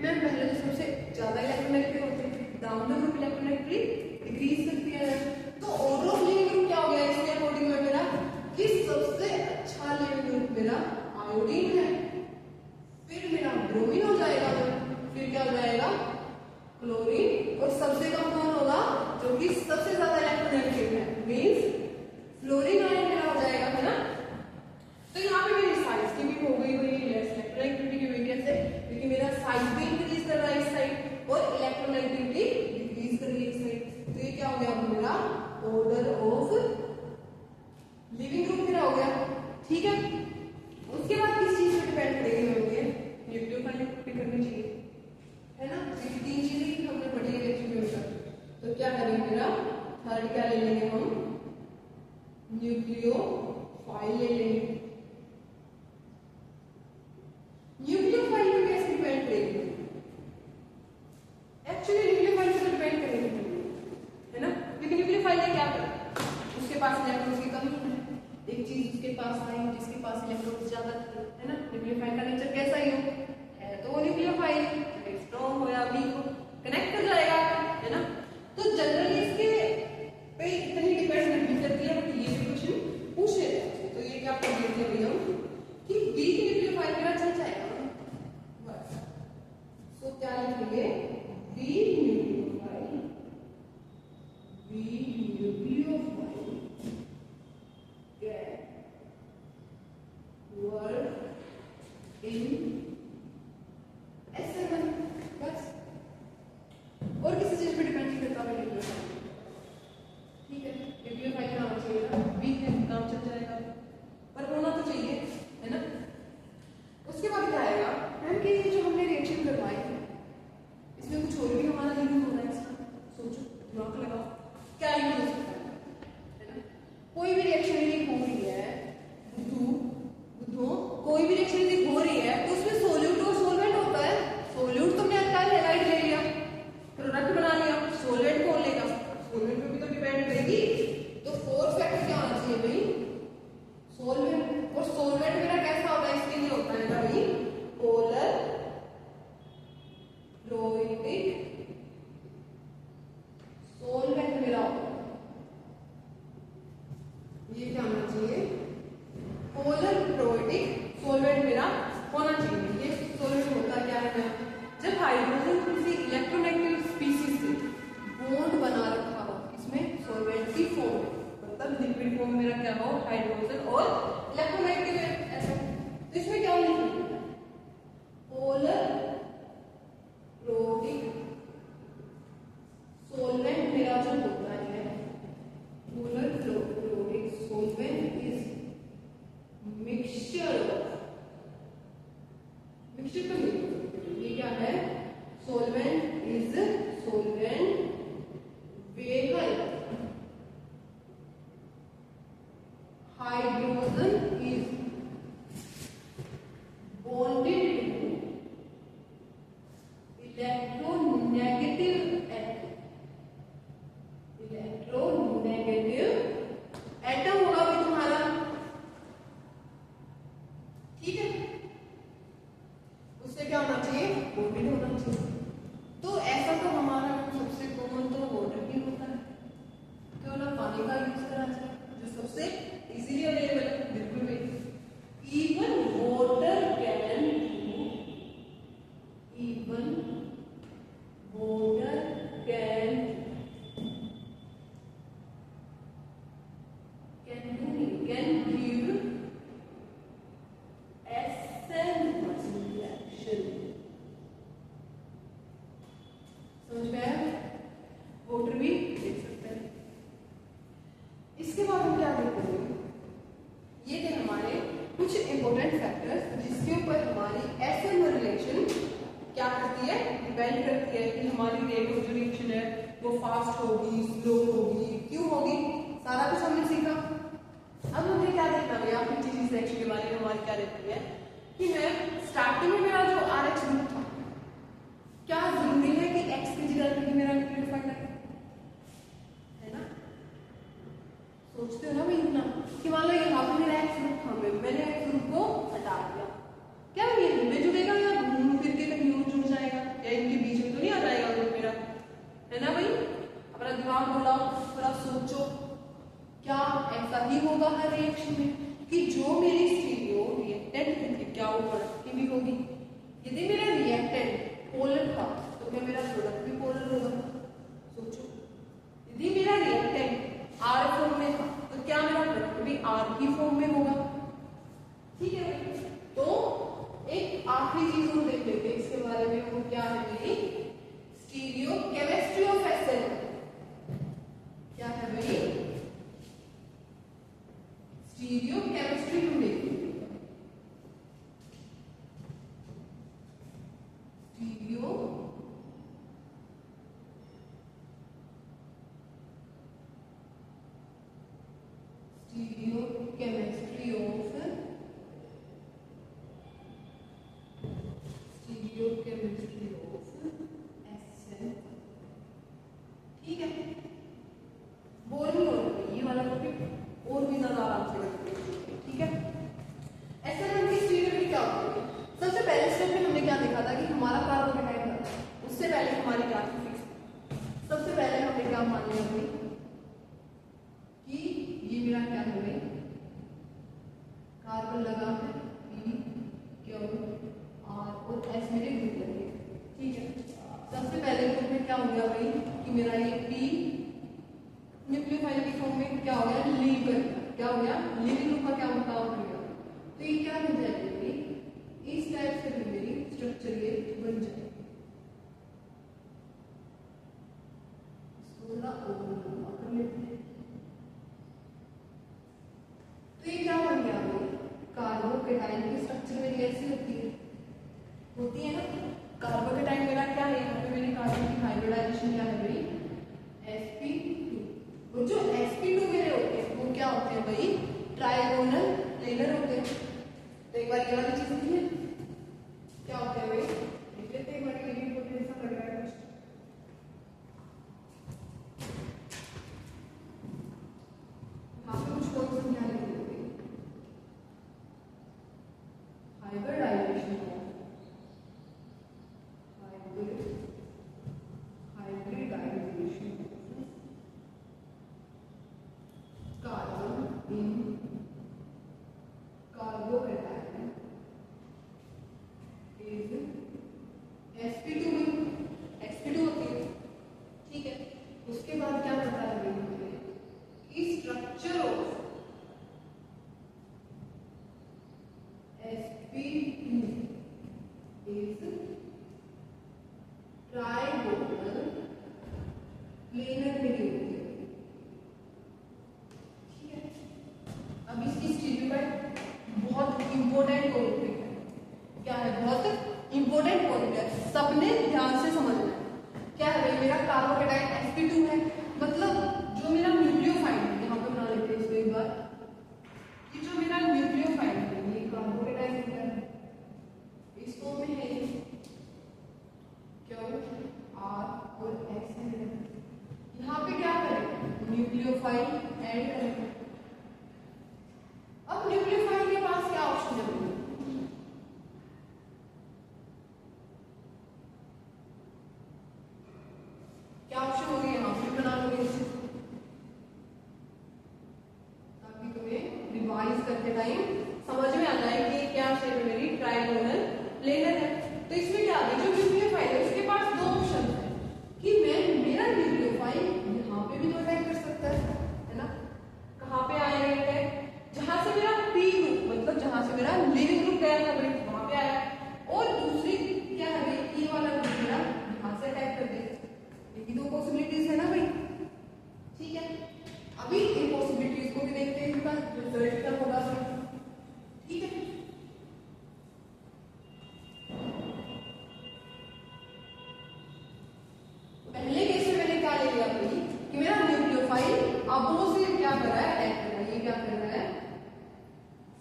मैम पहले तो सबसे ज्यादा इलेक्ट्रोनेगेटिव होते हैं, down the group electronegativity decrease करती है। तो ऑर्डर ऑफ लिविंग ग्रुप क्या हो गया इसके अकॉर्डिंग में मेरा, कि सबसे अच्छा लिविंग ग्रुप मेरा आयोडीन है, फिर मेरा ब्रोमीन हो जाएगा, फिर क्या हो जाएगा क्लोरीन, और सबसे कम कौन होगा, जो कि सबसे ज्यादा इलेक्ट्रोनेगेटिव है, मींस फ्लोरीन आयन मेरा हो जाएगा, है ना। तो यहाँ पे मेरी साइज की भी हो गई लेस इलेक्ट्रोनेगेटिविटी की वजह से, क्योंकि मेरा साइज भी इंक्रीज कर रहा है इस साइड और इलेक्ट्रोनेगेटिविटी डिक्रीज कर रही है इस साइड। तो ये क्या हो गया मेरा ऑर्डर ऑफ लिविंग ग्रुप मेरा हो गया, ठीक है। उसके बाद किस चीज पे डिपेंड करेगी होंगे, न्यूक्लियोफाइल पे करनी चाहिए, है ना। तीन चीजें हमने पढ़ी है इलेक्ट्रोनेगेटिव। तो क्या करेंगे मेरा थर्ड क्या ले लेंगे हम, न्यूक्लियोफाइल ले लेंगे। न्यूक्लियोफाइल पे कैसे डिपेंड करेगी, एक्चुअली न्यूक्लियोफाइल पे डिपेंड करेगी, है ना। लेकिन न्यूक्लियोफाइल ने क्या करा, उसके पास इलेक्ट्रॉन्स की कमी है, एक चीज उसके पास आई जिसके पास इलेक्ट्रॉन्स ज्यादा थे, है ना। न्यूक्लियोफाइल का नेचर कैसा ही हो, है तो वो न्यूक्लियोफाइल स्ट्रॉन्ग हो या वीक हो कनेक्ट कर जाएगा, है ना। तो जनरली इसके पे इतनी डिपेंड नहीं करती है, बट ये भी क्वेश्चन पूछ लेते हैं। तो ये क्या पढ़ लेते हैं हम कि वीक न्यूक्लियोफाइल मेरा चल जाएगा बस। सो क्या लिखेंगे, weak nucleophile get work in S7 बस, और किसी चीज पे डिपेंड नहीं करता न्यूक्लियोफाइल, ठीक है। न्यूक्लियोफाइल का होना चाहिए ना, वीक है काम चल जाएगा, पर होना तो चाहिए, है ना। उसके बाद क्या आएगा मैम कि ये जो हमने रिएक्शन करवाई है इसमें कुछ और भी हमारा यूज हो रहा है इसका, सोचो दिमाग लगाओ क्या यूज हो सकता है ना। कोई भी रिएक्शन यदि हो रही है, बुद्धू कोई भी रिएक्शन यदि हो रही है तो उसमें सोल्यूट और सोलवेंट होता है। सोल्यूट तुमने अल्काइल हैलाइड ले लिया, प्रोडक्ट बना लिया, सोलवेंट कौन लेगा, सोलवेंट पे भी तो डिपेंड करेगी। तो फोर्थ फैक्टर क्या होना चाहिए भाई, सोलवेंट। और सोलवेंट मेरा कैसा होता है, इसके लिए होता है भाई पोलर फ्लोइडिक सोलवेंट मेरा होता है, ये क्या होना चाहिए, पोलर फ्लोइडिक सोलवेंट मेरा होना चाहिए। ये सोलवेंट होता क्या है, जब हाइड्रोजन किसी इलेक्ट्रोनेगेटिव स्पीशीज से बॉन्ड बना रखा हो, इसमें सोलवेंट की फॉर्म मतलब लिक्विड फॉर्म मेरा क्या हो, हाइड्रोजन और इलेक्ट्रोनेगेटिव ऐसा। तो इसमें क्या लिखेंगे, पोलर फ्लोइडिक सोलवेंट मेरा जो होता है, पोलर फ्लोइडिक सोलवेंट इज मिक्सचर का ये क्या है, solvent is solvent vehicle, hydrogen is bonded to electronegative atom होगा भी तुम्हारा, ठीक है, उससे क्या होना चाहिए, वोटेड होना चाहिए। तो ऐसा तो हमारा सबसे कॉमन तो वाटर ही होता है, क्यों ना पानी का यूज करा जाए जो सबसे इजीली अवेलेबल है। बिल्कुल भी even water can can give SN reaction। समझ में आया? वाटर भी देख सकते हैं। इसके बाद हम क्या देखते हैं, ये थे हमारे कुछ इंपॉर्टेंट फैक्टर्स जिसके ऊपर हमारी SN रिलेशन क्या करती है, डिपेंड करती है कि हमारी रेट ऑफ जो रिएक्शन है वो फास्ट होगी, स्लो होगी, क्यों होगी, सारा कुछ हमने सीखा। अब हमें क्या देखना भैया, पिछली चीज रिएक्शन के बारे में हमारी क्या रहती है कि मैं स्टार्टिंग में मेरा जो RH ग्रुप था, क्या जरूरी है कि X की जगह पे मेरा न्यूक्लियोफाइल है ना? सोचते हो ना भाई इतना कि मान लो यहाँ पे मेरा X ग्रुप था, मैंने X ग्रुप को हटा दिया, क्या ये इनमें जुड़ेगा या घूम फिर के कहीं और जुड़ जाएगा, या इनके बीच में तो नहीं आ जाएगा ग्रुप मेरा, है ना भाई? अपना दिमाग दौड़ाओ, थोड़ा सोचो, क्या ऐसा ही होगा हर रिएक्शन में कि जो मेरी स्टीरियो रिएक्टेंट होगी क्या वो प्रोडक्ट की भी होगी? यदि मेरा रिएक्टेंट पोलर था तो क्या मेरा प्रोडक्ट भी पोलर होगा? सोचो, यदि मेरा रिएक्टेंट R फॉर्म में था तो क्या मेरा प्रोडक्ट भी R की फॉर्म में होगा? ठीक है, तो एक आखिरी चीज हम देख लेते हैं इसके बारे में, वो क्या है मेरी स्टीरियो केमिस्ट्री ऑफ SN। क्या है भाई स्टीरियो केमिस्ट्री हम देखेंगे। Stereo chemistry of SN। ठीक है, बोर नहीं होना ये वाला टॉपिक, और भी ज्यादा आराम से करते हैं। ठीक है, SN की स्टीरियो क्या होती है? सबसे पहले स्टेप में हमने क्या देखा था कि हमारा कार्बोकेटाइन था, उससे पहले हमारी क्या थी फिक्स। सबसे पहले हमने क्या मान लिया कि ये मेरा क्या है भाई, कार्बन लगा है P Q R और S मेरे ग्रुप लगे। ठीक है, सबसे पहले ग्रुप में क्या हो गया भाई कि मेरा ये P न्यूक्लियोफाइल की फॉर्म में क्या हो गया, लीव कर, क्या हो गया, लिविंग ग्रुप का क्या होता है। तो ये क्या बन जाएगी, इस टाइप से भी मेरी स्ट्रक्चर ये बन जाएगी। इसको थोड़ा और लंबा कर लेते हैं। तो ये क्या बन गया भाई, कार्बोकेटाइन की स्ट्रक्चर मेरी ऐसी होती है ना। कार्बोकेटाइन मेरा क्या है, यहाँ पे मेरी कार्बन की हाइब्रिडाइजेशन क्या है भाई, sp2। और जो sp2 मेरे होते हैं वो क्या होते हैं भाई, ट्राइगोनल प्लेनर होते हैं। तो एक बार ये वाली चीज देखिए क्या होते हैं भाई, देख लेते हैं एक बार, ये भी बहुत ऐसा लग रहा है कुछ। यहाँ पे कुछ लोग संख्या लिख देते हैं, hybridization carbon in carbocation is sp2 होती है। ठीक है, उसके बाद क्या पता है मुझे कि structure of sp2 is trigonal planar में होती है। ठीक है, अब इसकी स्टीरियो का बहुत इंपॉर्टेंट पॉइंट है, क्या है, बहुत इंपॉर्टेंट पॉइंट है, सबने ध्यान से समझना है। क्या है भाई, मेरा कार्बोकेटाइन sp2 है, मतलब जो मेरा न्यूक्लियोफाइल है, यहाँ पे बना लेते हैं इसको एक बार, कि जो मेरा न्यूक्लियोफाइल है ये कार्बोकेटाइन है, इस फॉर्म में है क्या, R और X है। यहाँ पे क्या करें, न्यूक्लियोफाइल ऐड करें। अब न्यूक्लियोफाइल के पास क्या ऑप्शन है, प्लेनर है। तो इसमें क्या है, जो न्यूक्लियोफाइल है उसके पास दो ऑप्शन है कि मैं मेरा न्यूक्लियोफाइल यहाँ पे भी तो अटैक कर सकता है ना। कहाँ पे आया ये अटैक, जहां से मेरा पी ग्रुप मतलब जहां से मेरा लिविंग ग्रुप गया था भाई वहां पे आया। और दूसरी क्या है भाई, ये वाला ग्रुप मेरा यहाँ से अटैक कर दे। ये दो पॉसिबिलिटीज है ना भाई, ठीक है। अभी इन पॉसिबिलिटीज को भी देखते हैं, इनका रिजल्ट क्या होगा, ठीक है। पहले केस में मैंने क्या ले लिया भाई कि मेरा न्यूक्लियोफाइल अबो से क्या कर रहा है, अटैक कर रहा है। ये क्या कर रहा है,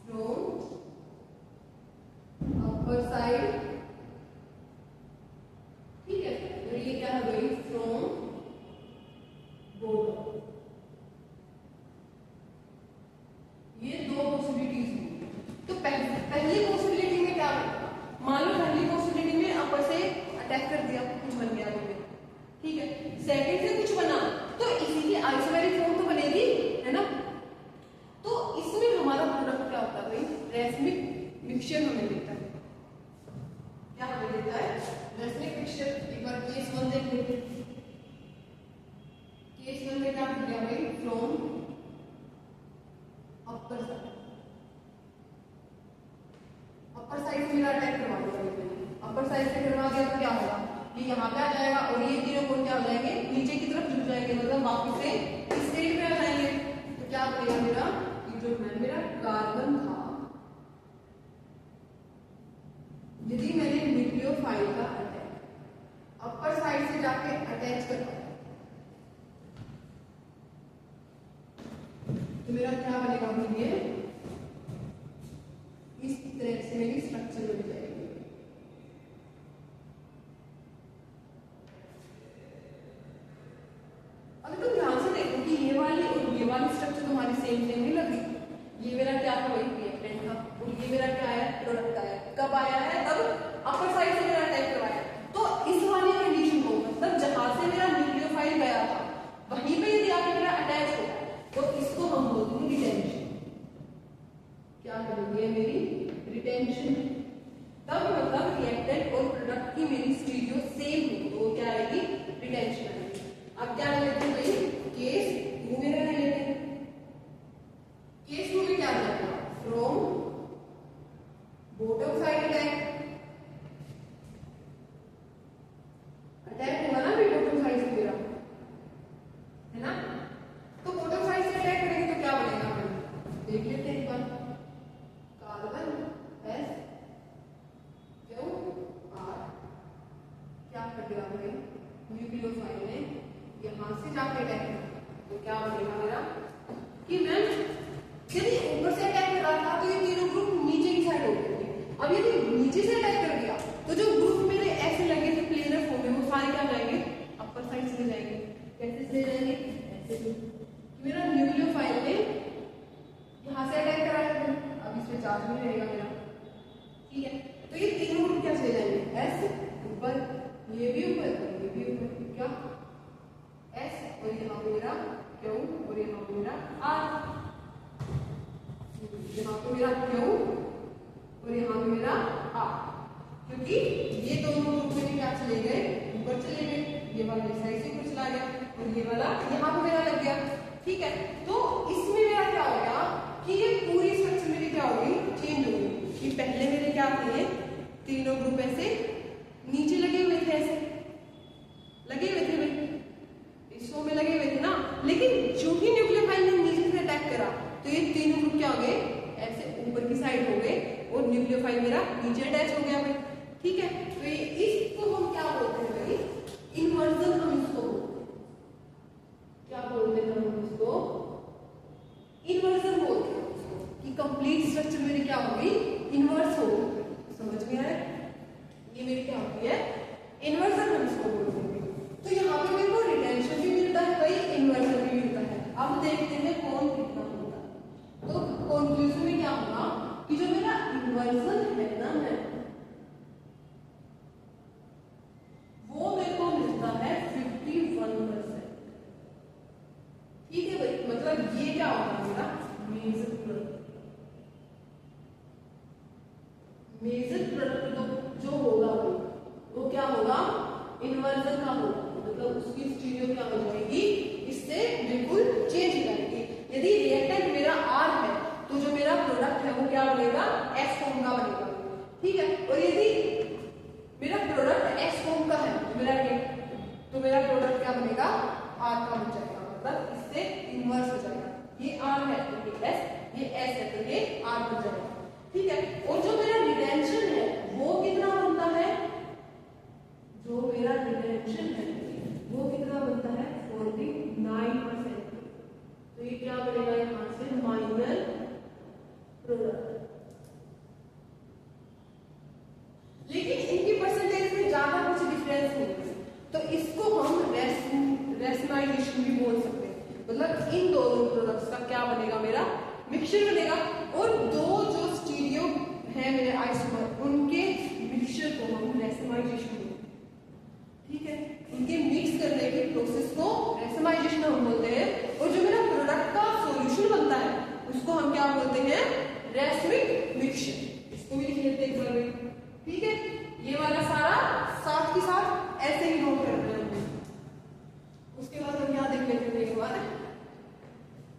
फ्रॉम अपर साइड, ठीक है। और ये क्या है भाई, फ्रॉम बॉटम। ये दो पॉसिबिलिटीज हुई। तो पहली पॉसिबिलिटी में क्या होगा, मान लो पहली पॉसिबिलिटी में अपर से अटैक कर दिया, कुछ बन गया तो ठीक है। सेकंड से कुछ बना तो इसी की आइसोमेरिक फॉर्म तो बनेगी, है ना। तो इसमें हमारा प्रोडक्ट क्या होता है भाई, रेसमिक मिक्सचर हमें देता है। क्या हमें देता है, रेसमिक मिक्सचर। एक बार केस 1 देख लेते हैं। केस 1 में क्या कर दिया भाई, from upper side, upper side से मेरा अटैक करवा दिया। अपर साइड से करवा दिया तो क्या होगा, ये यहाँ पे आ जाएगा और ये तीनों कौन क्या हो जाएंगे, नीचे की तरफ झुक जाएंगे, मतलब वापस से इस स्टेट में आ जाएंगे। तो क्या करेगा मेरा, ये जो है मेरा कार्बन था, यदि मैंने न्यूक्लियोफाइल का अटैक अपर साइड से जाके अटैच कर पाया तो मेरा क्या बनेगा भाई, ये इस तरह से मेरी स्ट्रक्चर बन जाएगी। स्ट्रक्चर तुम्हारी सेम नहीं लगी। ये मेरा क्या था भाई, रिएक्टेंट था, और ये मेरा क्या है, प्रोडक्ट आया। कब आया है, तब अपर साइड से मेरा अटैक करवाया। तो इस वाली कंडीशन को मतलब जहां से मेरा न्यूक्लियोफाइल गया था वहीं पे यदि आके मेरा अटैच हो तो इसको हम बोलते हैं रिटेंशन। क्या करेंगे, मेरी रिटेंशन। तब मतलब रिएक्टेंट और प्रोडक्ट की मेरी स्टीरियो सेम हो तो क्या आएगी, रिटेंशन आएगी। अब क्या लेते हैं भाई, केस 2 में लेते हैं। केस 2 में क्या जाएगा, from bottom side attack. Attack होगा ना भी बॉटम साइड से मेरा, है ना। तो बॉटम साइड से अटैक करेंगे तो क्या बनेगा, देख लेते हैं एक बार। कार्बन S Q R क्या कर दिया भाई, न्यूक्लियोफाइल ने यहां से जाके अटैक किया तो क्या बनेगा मेरा कि मैं यदि ऊपर से अटैक कर रहा था तो ये तीनों ग्रुप नीचे की साइड हो गए। अब यदि नीचे से अटैक कर दिया तो जो ग्रुप मेरे ऐसे लगे थे प्लेनर फॉर्म में वो सारे क्या जाएंगे, अपर साइड से जाएंगे। कैसे से जाएंगे, ऐसे। मेरा न्यूक्लियोफाइल ने यहां से अटैक करा है, अब इसमें चार्ज नहीं रहेगा मेरा, ठीक है। तो ये तीनों ग्रुप क्या चले जाएंगे, S ऊपर, ये भी ऊपर, ये भी ऊपर, क्या S, और यहाँ पे मेरा Q और यहाँ पे मेरा R, यहाँ पे मेरा Q और यहाँ पे मेरा R, क्योंकि ये दोनों ग्रुप में क्या चले गए, ऊपर चले गए। ये वाला इस साइड से ऊपर चला गया और ये वाला यहाँ पे मेरा लग गया, ठीक है। तो इसमें मेरा क्या हो गया कि ये पूरी स्ट्रक्चर मेरी क्या होगी, चेंज होगी। कि पहले मेरे क्या थे, तीनों ग्रुप ऐसे नीचे लगे हुए थे, ऐसे लगे हुए थे भाई, इसको में लगे हुए थे ना। लेकिन जो ही न्यूक्लियोफाइल ने नीचे से अटैक करा तो ये तीनों ग्रुप क्या हो गए, ऐसे ऊपर की साइड हो गए और न्यूक्लियोफाइल मेरा नीचे अटैच हो गया भाई, ठीक है। तो ये इसको हम क्या बोलते हैं भाई, इन्वर्जन। हम इसको क्या बोलते हैं, हम इसको इन्वर्जन बोलते हैं कि कंप्लीट स्ट्रक्चर मेरी क्या होगी, इन्वर्स होगी। समझ में आया, ये मेरी क्या होती है, इन्वर्जन हम इसको बोलते हैं। तो यहाँ पे मेरे को रिटेंशन भी मिलता है भाई, इन्वर्जन भी मिलता है। अब देखते हैं कौन कितना होता है। तो कंक्लूजन में क्या होगा कि जो मेरा इन्वर्जन है ना है वो मेरे को मिलता है 51%, ठीक है भाई। मतलब ये क्या होगा मेरा मेजर प्रोडक्ट, मेजर प्रोडक्ट जो होगा वो क्या होगा, इन्वर्जन का होगा, मतलब उसकी स्टीरियो क्या हो जाएगी, इससे बिल्कुल चेंज हो जाएगी। यदि रिएक्टेंट मेरा R है तो जो मेरा प्रोडक्ट है वो क्या बनेगा, S फॉर्म का बनेगा, ठीक है। और यदि मेरा प्रोडक्ट S फॉर्म का है तो मेरा प्रोडक्ट क्या बनेगा, R का बन जाएगा, मतलब इससे इन्वर्स हो जाएगा। ये R है तो ये S, ये S है तो ये R बन जाएगा, ठीक है। और जो मेरा रिटेंशन है वो कितना बनता है, जो मेरा रिटेंशन है वो कितना बनता है, 49%। तो ये क्या बनेगा यहाँ से, माइनर प्रोडक्ट। लेकिन इनकी परसेंटेज में ज्यादा कुछ डिफरेंस नहीं है, तो इसको हम रेशनलाइजेशन भी बोल सकते हैं। मतलब इन दोनों प्रोडक्ट्स का क्या बनेगा, मेरा मिक्सचर बनेगा। और दो जो स्टीरियो है मेरे आइसोमर, उनके मिक्सचर को हम रेशनलाइजेशन बोलते हैं, ठीक है। उनके मिक्स करने की प्रोसेस को रेशनलाइजेशन हम बोलते हैं। और जो मेरा प्रोडक्ट का सॉल्यूशन बनता है उसको हम क्या बोलते हैं, रेशमिक मिक्सचर। इसको भी लिख लेते हैं एक बार, ठीक है। ये वाला सारा साथ के साथ ऐसे ही नोट करना है। उसके बाद हम क्या देख लेते हैं एक बार,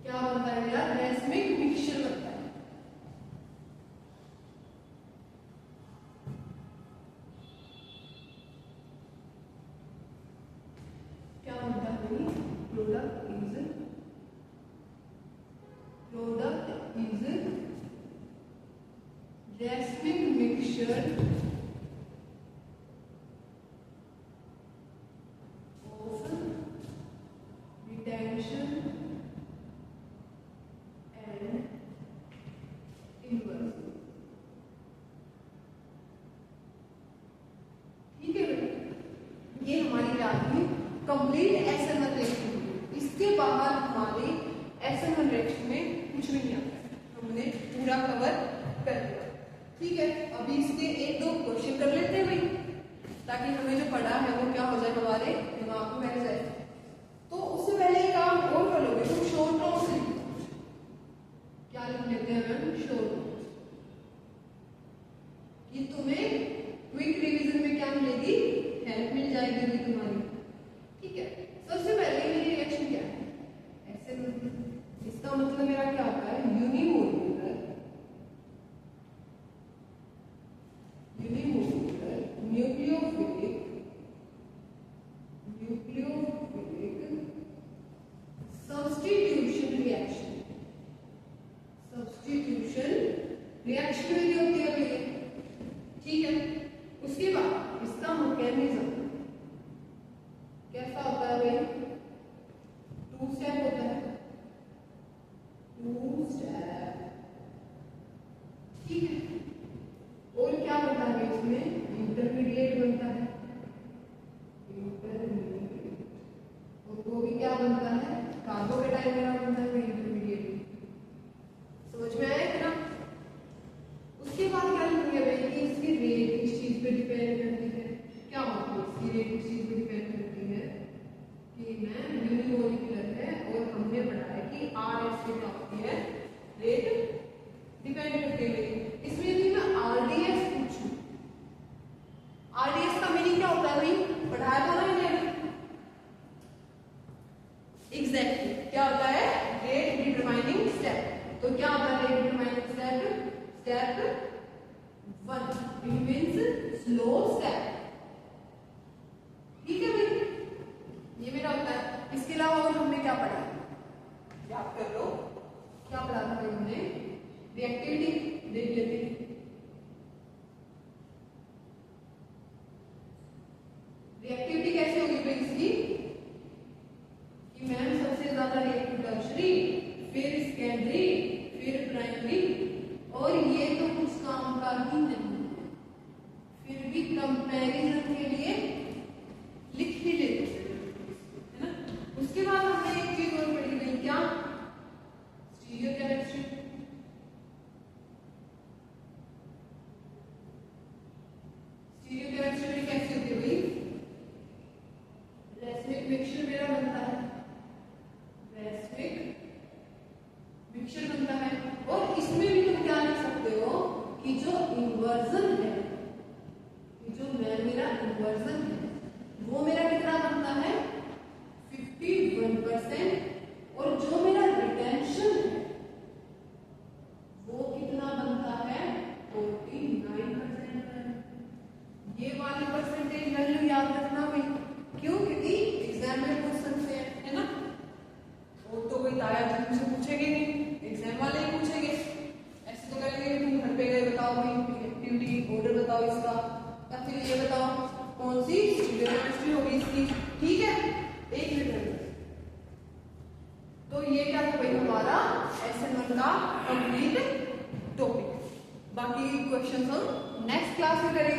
क्या बनता है मेरा रेशमिक मिक्सचर बनता है। क्या बनता है, product is racemic mixture of retention and inversion, ठीक है। ये हमारी क्या थी, कंप्लीट एक्सटर्नल रिएक्शन। इसके बाहर हमारे एक्सटर्नल रिएक्शन में कुछ भी नहीं आता है, हमने पूरा कवर कर दिया, ठीक है। अभी इसके एक दो क्वेश्चन कर लेते हैं भाई, ताकि हमें जो पढ़ा है वो क्या हो जाए, हमारे दिमाग में बैठ जाए। तो उससे पहले एक काम और कर लोगे तुम, शॉर्ट नोट्स लिख, क्या लिख लेते हैं हम, शॉर्ट नोट्स, कि तुम्हें क्विक रिवीजन में क्या मिलेगी, हेल्प मिल जाएगी तुम्हारी, ठीक है। सबसे पहले मेरी रिएक्शन क्या है, इसका मतलब मेरा क्या होता है, यूनिमोलर न्यूक्लियोफिलिक सब्स्टिट्यूशन रिएक्शन में होती है भैया, ठीक है। उसके बाद इसका मैकेनिज्म कैसा होता है भाई, 2 स्टेप होता है, 2 स्टेप, ठीक है। और क्या बनता है इसमें, इंटरमीडिएट बनता है, इंटरमीडिएट। और वो भी क्या बनता है, कार्बोकेटाइन मेरा बनता है इंटरमीडिएट, समझ में आया है ना। उसके बाद क्या लिखेंगे भाई कि इसकी रेट किस चीज पे डिपेंड करती है, क्या मतलब इसकी रेट किस चीज पे डिपेंड करती है, कि मैं यूनिमोलिकुलर है और हमने पढ़ा है कि RS पे क्या होती है, रेट डिपेंड करती है। इसमें यदि मैं RDS पूछूं, RDS का मीनिंग क्या होता है भाई, पढ़ाया था ना मैंने, एग्जैक्टली क्या होता है, रेट डिटरमाइनिंग स्टेप। तो क्या होता है rate determining step, step 1, it means slow step, ठीक है भाई, ये मेरा होता है। इसके अलावा और हमने क्या पढ़ा, याद कर लो, क्या पढ़ा था भाई हमने, रिएक्टिविटी देख लेते हैं। रिएक्टिविटी कैसे होगी भाई इसकी, कि मैम सबसे ज्यादा रिएक्टिव टर्शरी, फिर सेकेंडरी, फिर प्राइमरी, और ये तो कुछ काम का ही नहीं है, फिर भी कंपैरिजन के लिए लिख ही लेते है ना। उसके बाद हमने एक चीज और पढ़ी गई, क्या, स्टीरियोकेमिस्ट्री। स्टीरियोकेमिस्ट्री कैसे होती है भाई, रेशमिक मिक्सचर मेरा बनता है, रेशमिक मिक्सचर बनता है। और इसमें भी तुम क्या लिख सकते हो कि जो इन्वर्जन है कंटिन्यूटी, ऑर्डर बताओ इसका, या फिर ये बताओ कौन सी स्टीरियोकेमिस्ट्री होगी इसकी, ठीक है। एक मिनट। तो ये क्या था भाई हमारा SN1 का कंप्लीट टॉपिक। बाकी क्वेश्चन हम नेक्स्ट क्लास में करेंगे।